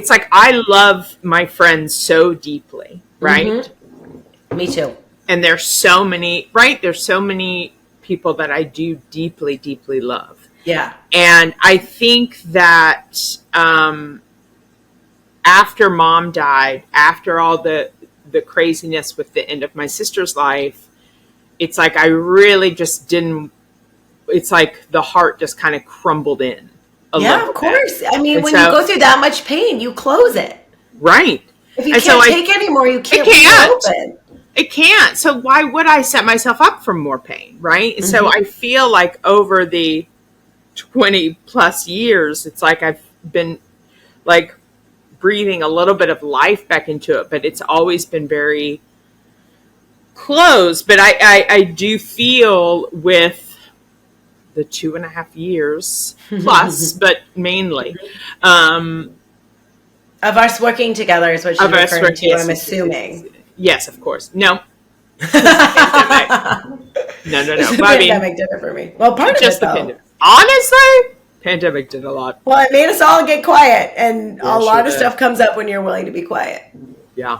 like I love my friends so deeply, right? Mm-hmm. Me too. And there's so many, right? There's so many people that I do deeply, deeply love. Yeah. And I think that after Mom died, after all the craziness with the end of my sister's life, it's like I really just didn't, it's like the heart just kind of crumbled in. Yeah, of course. I mean, when you go through that much pain, you close it. Right. If you can't take anymore, you can't open. It can't. So why would I set myself up for more pain, right? Mm-hmm. So I feel like over the 20 plus years, it's like I've been like breathing a little bit of life back into it, but it's always been very close. But I do feel with the 2.5 years plus, but mainly, of us working together is what you're referring to, I'm assuming. Yes, of course. No. No. The pandemic did it for me. Well, part of it, though. Pandemic. Honestly, pandemic did a lot. Well, it made us all get quiet, and a lot of stuff comes up when you're willing to be quiet. Yeah.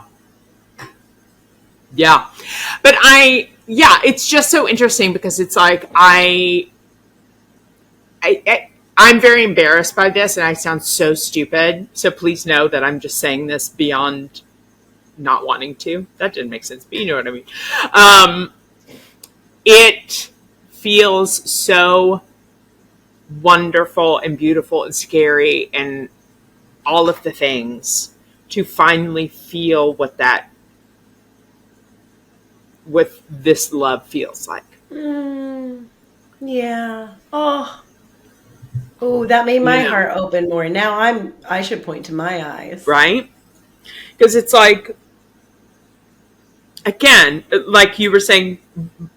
Yeah. But it's just so interesting because it's like I'm very embarrassed by this, and I sound so stupid. So please know that I'm just saying this beyond not wanting to. That didn't make sense, but you know what I mean. It feels so wonderful and beautiful and scary and all of the things to finally feel what that with this love feels like. Yeah. Oh, that made my heart open more. Now I should point to my eyes. Right? Because it's like, again, like you were saying,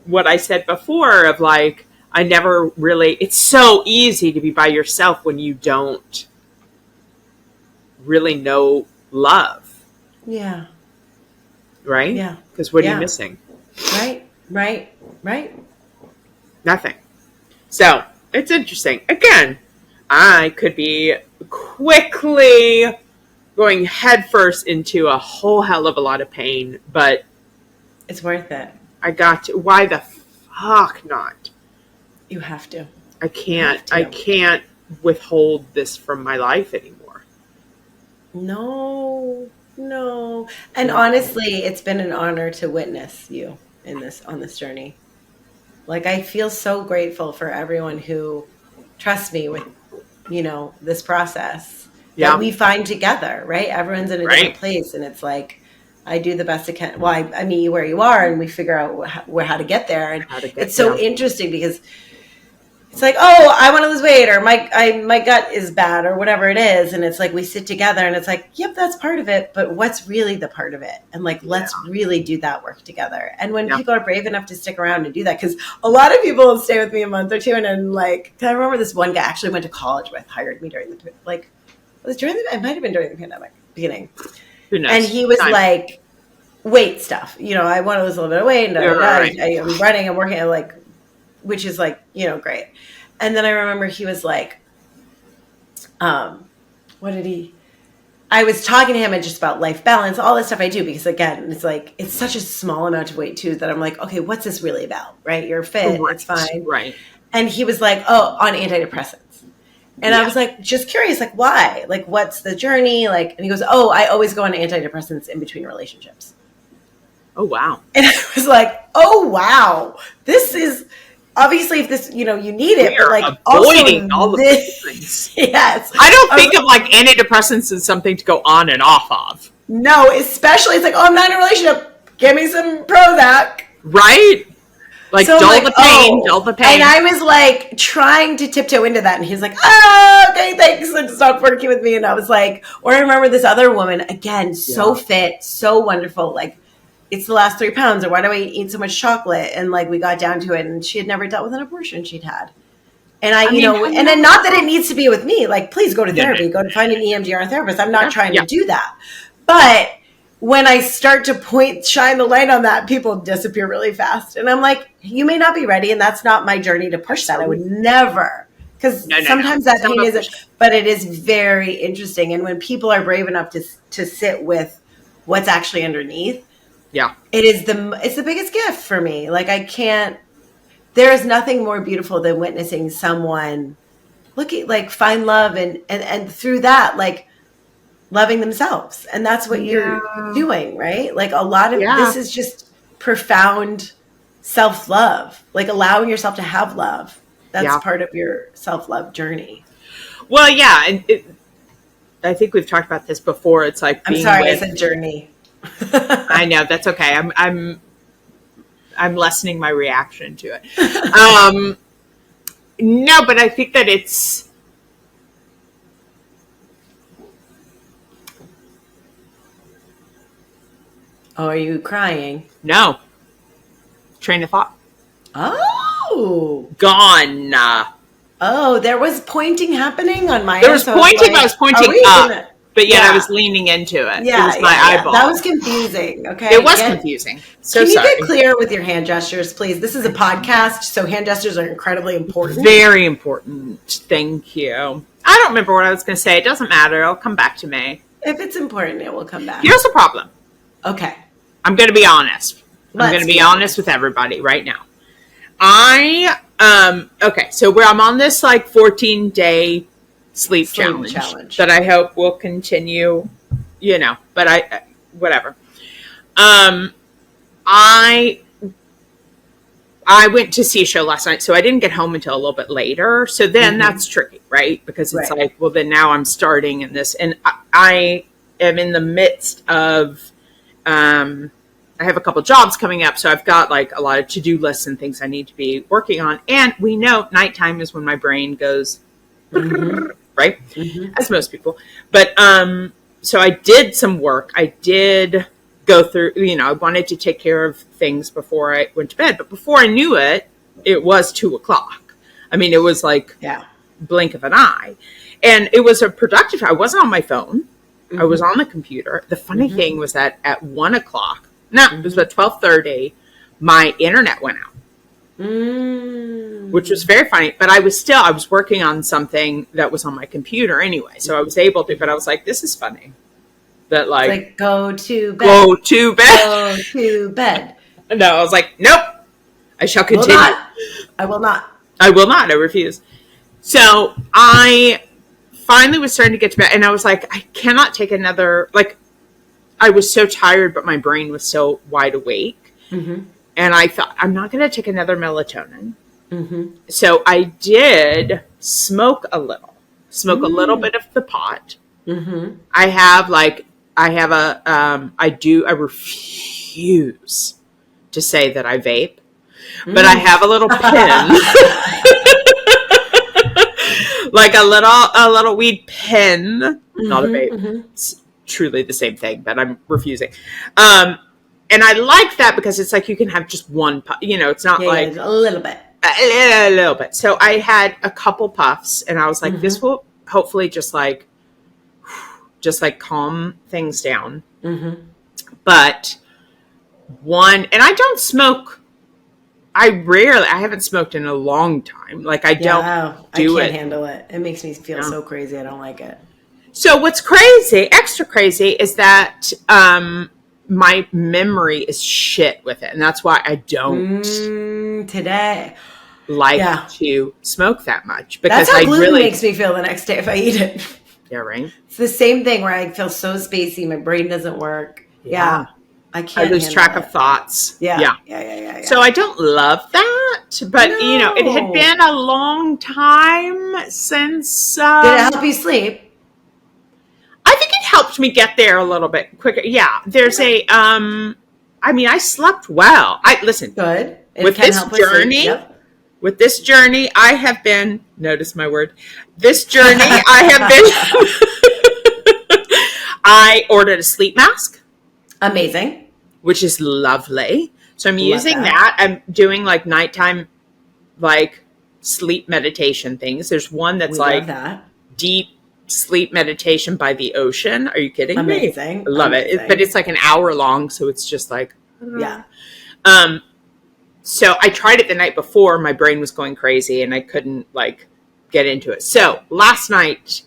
what I said before of like, I never really, it's so easy to be by yourself when you don't really know love. Yeah. Right? Yeah. Because what are you missing? Right. Nothing. So it's interesting. Again, I could be quickly going headfirst into a whole hell of a lot of pain, but it's worth it. I got to. Why the fuck not? You have to. I can't withhold this from my life anymore. No. And honestly, it's been an honor to witness you on this journey. Like, I feel so grateful for everyone who trusts me with, this process that we find together, right? Everyone's in a different place, and it's like, I do the best I can. Well, I meet you where you are, and we figure out how to get there. And it's so interesting because it's like, oh, I want to lose weight, or my gut is bad, or whatever it is. And it's like, we sit together and it's like, yep, that's part of it. But what's really the part of it? And like, let's really do that work together. And when people are brave enough to stick around and do that, because a lot of people will stay with me a month or two. And then like, I remember this one guy I actually went to college with, hired me during it might have been during the pandemic beginning. Who knows? And he was like, weight stuff. I want to lose a little bit of weight. And I'm running, I'm working like, which is like, great. And then I remember he was like, I was talking to him and just about life balance, all this stuff I do, because again, it's like, it's such a small amount of weight too, that I'm like, okay, what's this really about? Right? You're fit. It's fine. Right. And he was like, oh, on antidepressants. And I was like, just curious, like, why? Like, what's the journey? Like, and he goes, oh, I always go on antidepressants in between relationships. Oh, wow. And I was like, oh, wow. This is, obviously, if this, you need it, but like avoiding all of these things. Yes. I don't think of like antidepressants as something to go on and off of. No, especially it's like, oh, I'm not in a relationship. Give me some Prozac. Right? Like, so dull the pain. And I was like trying to tiptoe into that. And he's like, oh, okay, thanks. And stopped working with me. And I was like, or I remember this other woman, again, so fit, so wonderful. Like, it's the last 3 pounds, or why do I eat so much chocolate? And like, we got down to it, and she had never dealt with an abortion she'd had. And I mean, and then not that it needs to be with me, like, please go to therapy, no. go to find an EMDR therapist. I'm not trying Yeah. to do that. But when I start to shine the light on that, people disappear really fast. And I'm like, you may not be ready. And that's not my journey to push that. I would never, because sometimes that pain isn't, but it is very interesting. And when people are brave enough to sit with what's actually underneath, yeah, it's the biggest gift for me. Like, there is nothing more beautiful than witnessing someone find love and through that, like, loving themselves. And that's what you're doing, right? Like, a lot of this is just profound self-love, like allowing yourself to have love. That's part of your self-love journey. Well, yeah. And I think we've talked about this before. It's like, I'm sorry, I said journey. I know, that's okay. I'm lessening my reaction to it. No, but I think that it's, oh, are you crying? no. Train of thought. Oh. Gone. Oh, there was pointing happening on my end. There was pointing, I was pointing up. But yet I was leaning into it. Yeah, it was my eyeball. That was confusing. Okay. It was confusing. So can you sorry. get clear with your hand gestures, please? This is a podcast, so hand gestures are incredibly important. Very important. Thank you. I don't remember what I was going to say. It doesn't matter. It'll come back to me. If it's important, it will come back. Here's the problem. Okay. I'm going to be honest. I'm going to be honest with everybody right now. Okay, so I'm on this like 14-day sleep challenge that I hope will continue, but whatever. I went to see a show last night, so I didn't get home until a little bit later. So then that's tricky, right? Because it's like, well, then now I'm starting in this, and I am in the midst of, I have a couple jobs coming up, so I've got like a lot of to-do lists and things I need to be working on. And we know nighttime is when my brain goes, right? As most people. But so I did some work. I did go through, I wanted to take care of things before I went to bed. But before I knew it, it was 2:00. I mean, it was like blink of an eye. And it was a productive, I wasn't on my phone. I was on the computer. The funny thing was that at 1:00, it was about 12:30, my internet went out. Which was very funny, but I was working on something that was on my computer anyway, so I was able to, but I was like, this is funny. That like go to bed. Go to bed. Go to bed. No, I was like, nope, I shall continue. I will not. I will not. I refuse. So I finally was starting to get to bed, and I was like, I cannot take another, like, I was so tired, but my brain was so wide awake. And I thought, I'm not going to take another melatonin. So I did smoke a little bit of the pot. I refuse to say that I vape, but I have a little pen, like a little weed pen, not a vape. It's truly the same thing, but I'm refusing. And I like that because it's like you can have just one puff. It's not like a little bit. A little bit. So I had a couple puffs, and I was like, this will hopefully just like calm things down. But and I don't smoke. I haven't smoked in a long time. Like I don't do it. I can't handle it. It makes me feel so crazy. I don't like it. So what's extra crazy is that, my memory is shit with it. And that's why I don't today like to smoke that much. Because that's how gluten makes me feel the next day if I eat it. Yeah, right. It's the same thing where I feel so spacey. My brain doesn't work. Yeah. I can't. I lose track of thoughts. Yeah. So I don't love that. But, it had been a long time since. Did it help you sleep? I think it helped me get there a little bit quicker. Yeah, there's I slept well. Listen. Good. With this journey, I have been, notice my word, this journey, I ordered a sleep mask. Amazing. Which is lovely. So I'm using that. I'm doing like nighttime, like sleep meditation things. There's one that's We like love that. deep sleep meditation by the ocean. Are you kidding me? Amazing. I love Amazing. it. But it's like an hour long, so it's just like, Yeah. So I tried it the night before. My brain was going crazy and I couldn't like get into it. So last night,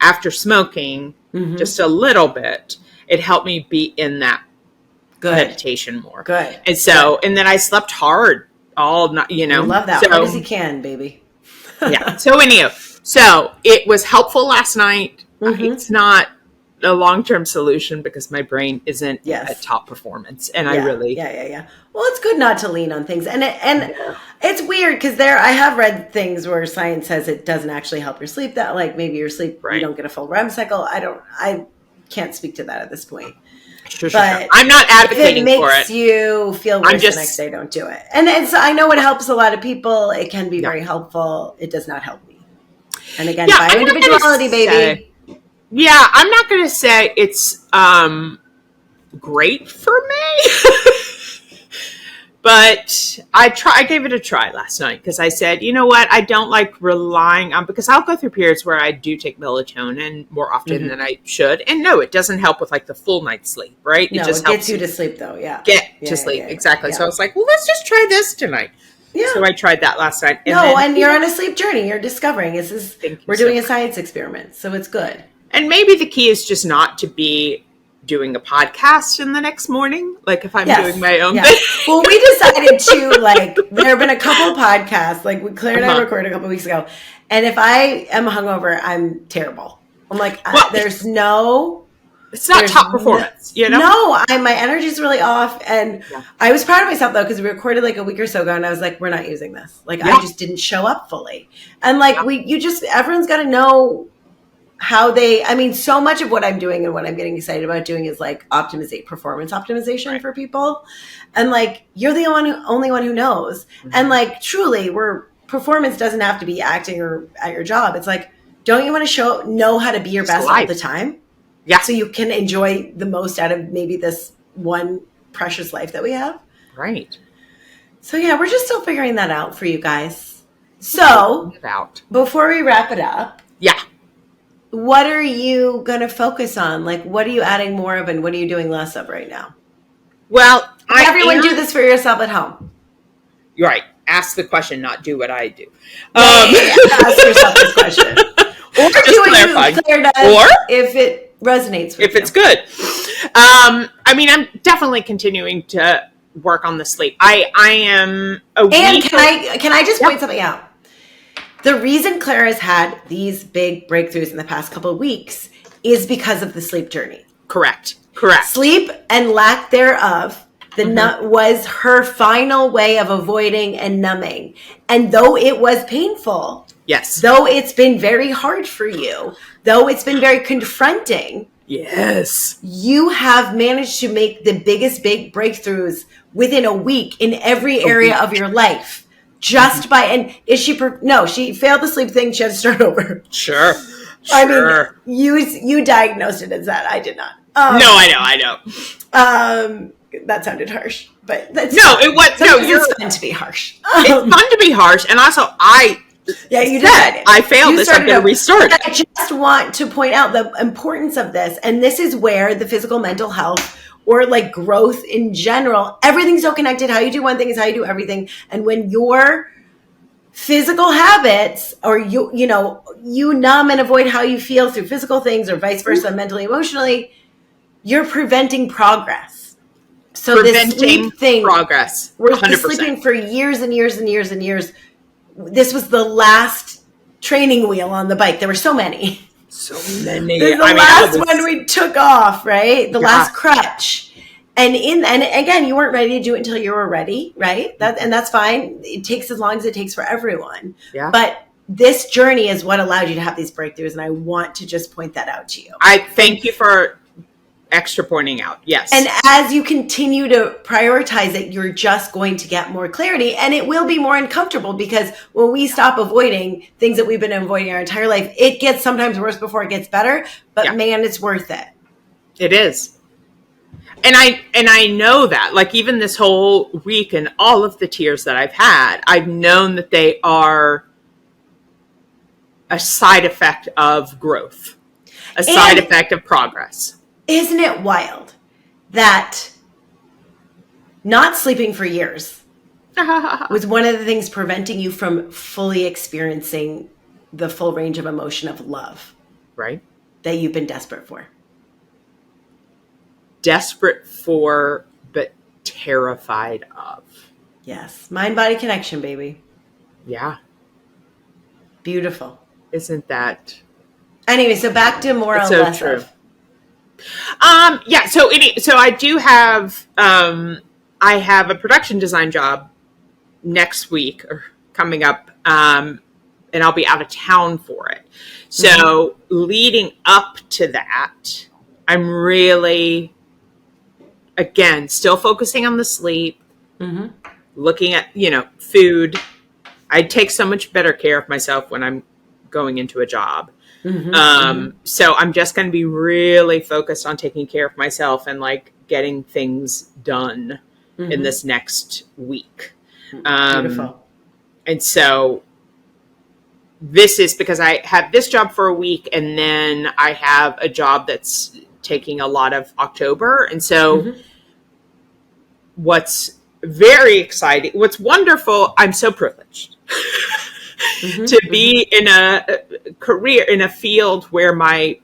after smoking just a little bit, it helped me be in that meditation more. Good. And so, and then I slept hard all night, you know. I love that. So, Hard as you can, baby. yeah. So anyhow, so it was helpful last night. It's not a long-term solution because my brain isn't at top performance, and I really Well, it's good not to lean on things, and it's weird because I have read things where science says it doesn't actually help your sleep. That like maybe your sleep you don't get a full REM cycle. I can't speak to that at this point. Sure. I'm not advocating for it. If it makes you feel worse the next day, don't do it. And I know it helps a lot of people. It can be very helpful. It does not help me. And again, by individuality, baby. Yeah, I'm not going to say it's great for me, but I gave it a try last night because I said, you know what, I don't like relying on, because I'll go through periods where I do take melatonin more often than I should, and no, it doesn't help with like the full night's sleep, right? No, it just gets helps you to sleep though. Yeah, get to sleep exactly. So I was like, well, let's just try this tonight. Yeah. So I tried that last night. And you're on a sleep journey. You're discovering we're doing a science experiment, so it's good. And maybe the key is just not to be doing a podcast in the next morning, like if I'm doing my own thing. Well, we decided to, like, there have been a couple podcasts, like Claire and I recorded a couple weeks ago, and if I am hungover, I'm terrible. I'm like, there's no... It's not top performance, you know? No, my energy's really off, and I was proud of myself, though, because we recorded like a week or so ago, and I was like, we're not using this. Like, I just didn't show up fully. And like, everyone's got to know how so much of what I'm doing and what I'm getting excited about doing is like performance optimization for people. And like, you're the only one who knows. And like, truly, performance doesn't have to be acting or at your job. It's like, don't you want to know how to be your best all the time? Yeah. So you can enjoy the most out of maybe this one precious life that we have. Right. So yeah, we're just still figuring that out for you guys. So before we wrap it up. Yeah. What are you going to focus on? Like, what are you adding more of and what are you doing less of right now? Well, everyone do this for yourself at home. You're right. Ask the question, not do what I do. Ask yourself this question. Or just do what Claire does if it resonates with you. If it's good. I'm definitely continuing to work on the sleep. I am can I just point something out? The reason Claire has had these big breakthroughs in the past couple of weeks is because of the sleep journey. Correct. Sleep and lack thereof was her final way of avoiding and numbing. And though it was painful, though it's been very hard for you, though it's been very confronting, you have managed to make the biggest big breakthroughs within a week in every area of your life. Just by, and is she, no, she failed the sleep thing. She had to start over. Sure. I mean, you diagnosed it as that. I did not. No, I know. That sounded harsh, but that's it's fun to be harsh. It's fun to be harsh. And also you decided. I failed this. I'm going to restart. I just want to point out the importance of this. And this is where the physical, mental health, or like growth in general, everything's so connected. How you do one thing is how you do everything. And when your physical habits, or you numb and avoid how you feel through physical things, or vice versa, mentally, emotionally, you're preventing progress. So this sleep thing, progress. 100%. We're sleeping for years and years and years and years. This was the last training wheel on the bike. There were so many. This is the last one we took off, right? The last crutch. And again, you weren't ready to do it until you were ready, right? And that's fine. It takes as long as it takes for everyone. Yeah. But this journey is what allowed you to have these breakthroughs, and I want to just point that out to you. I thank you for extra pointing out. Yes. And as you continue to prioritize it, you're just going to get more clarity, and it will be more uncomfortable, because when we stop avoiding things that we've been avoiding our entire life, it gets sometimes worse before it gets better, but man, it's worth it. It is. And I know that, like, even this whole week and all of the tears that I've had, I've known that they are a side effect of growth, a side effect of progress. Isn't it wild that not sleeping for years was one of the things preventing you from fully experiencing the full range of emotion of love, right? That you've been desperate for. Desperate for, but terrified of. Yes. Mind-body connection, baby. Yeah. Beautiful. Isn't that? Anyway, so back to more or so less true. of. Yeah. So I do have, I have a production design job next week or coming up, and I'll be out of town for it. So leading up to that, I'm really, again, still focusing on the sleep, looking at, food. I take so much better care of myself when I'm going into a job. So I'm just going to be really focused on taking care of myself and like getting things done in this next week. Beautiful. And so this is because I have this job for a week and then I have a job that's taking a lot of October. And so what's very exciting, what's wonderful, I'm so privileged to be in a career, in a field where my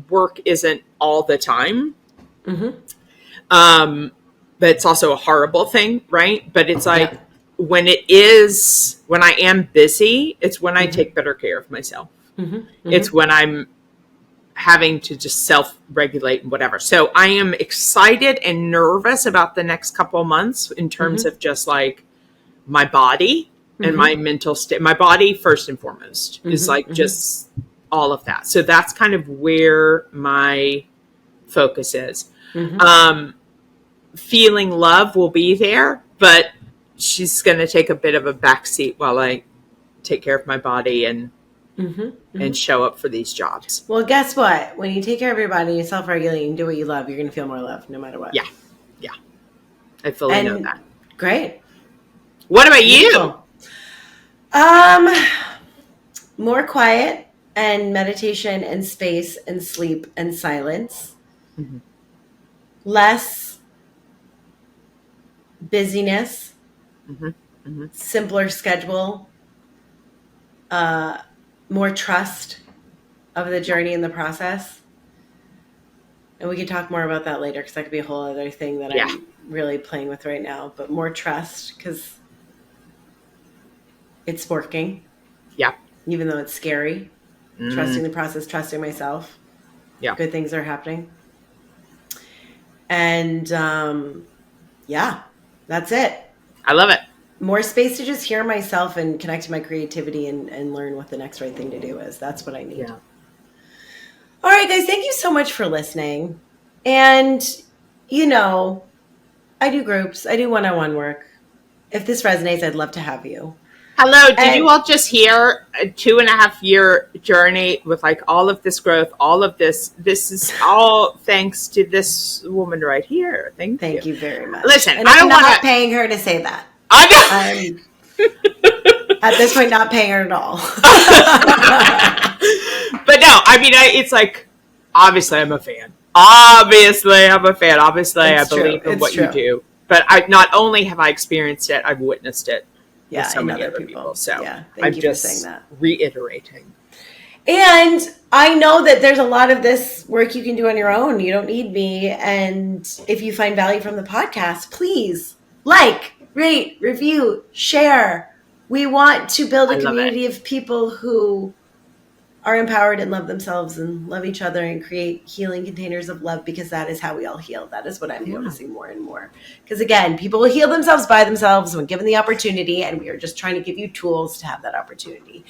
work isn't all the time. But it's also a horrible thing, right? But it's like when I am busy, it's when I take better care of myself. It's when I'm having to just self-regulate and whatever. So I am excited and nervous about the next couple of months in terms of just like my body and my mental state. My body, first and foremost, is like just all of that. So that's kind of where my focus is. Feeling love will be there, but she's going to take a bit of a backseat while I take care of my body and show up for these jobs. Well, guess what? When you take care of your body, you self-regulate and do what you love, you're going to feel more love no matter what. Yeah. I fully know that. Great. What about you? More quiet and meditation and space and sleep and silence. Less busyness. Simpler schedule. More trust of the journey and the process. And we can talk more about that later because that could be a whole other thing that I'm really playing with right now. But more trust because it's working. Yeah. Even though it's scary. Trusting the process, trusting myself. Yeah. Good things are happening. And that's it. I love it. More space to just hear myself and connect to my creativity and learn what the next right thing to do is. That's what I need. Yeah. All right, guys, thank you so much for listening. And, I do groups. I do one-on-one work. If this resonates, I'd love to have you. Hello, did you all just hear a 2.5-year journey with like all of this growth, all of this? This is all thanks to this woman right here. Thank you very much. Listen, and I'm not paying her to say that. I'm at this point not paying her at all. But no, I mean, it's like, obviously I'm a fan. Obviously I believe in what you do. But not only have I experienced it, I've witnessed it. Yeah, so many other people. So I'm just saying that. Reiterating. And I know that there's a lot of this work you can do on your own. You don't need me. And if you find value from the podcast, please like, rate, review, share. We want to build a community of people who are empowered and love themselves and love each other and create healing containers of love because that is how we all heal. That is what I'm noticing more and more. Because again, people will heal themselves by themselves when given the opportunity, and we are just trying to give you tools to have that opportunity.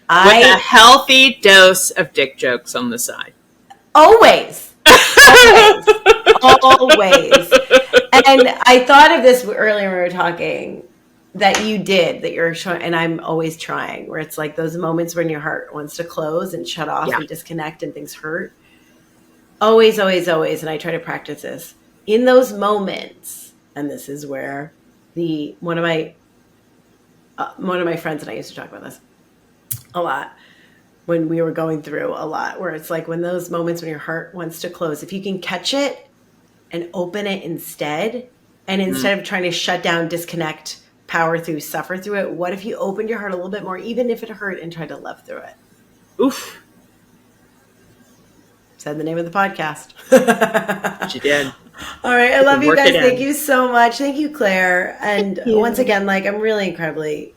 With a healthy dose of dick jokes on the side. Always. Always. And I thought of this earlier when we were talking. That you're trying, and I'm always trying, where it's like those moments when your heart wants to close and shut off and disconnect and things hurt. Always, always, always. And I try to practice this in those moments. And this is where one of my friends and I used to talk about this a lot. when we were going through a lot, where it's like when those moments when your heart wants to close, if you can catch it and open it instead, and instead of trying to shut down, disconnect, power through, suffer through it, what if you opened your heart a little bit more, even if it hurt, and tried to love through it? Oof. Said the name of the podcast. She did. All right. I love you guys. Thank in. you so much. Thank you, Claire. And you. once again, like, I'm really incredibly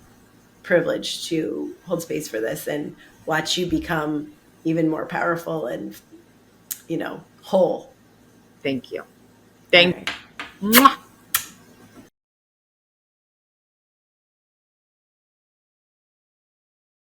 privileged to hold space for this and watch you become even more powerful and, whole. Thank you. Thank you.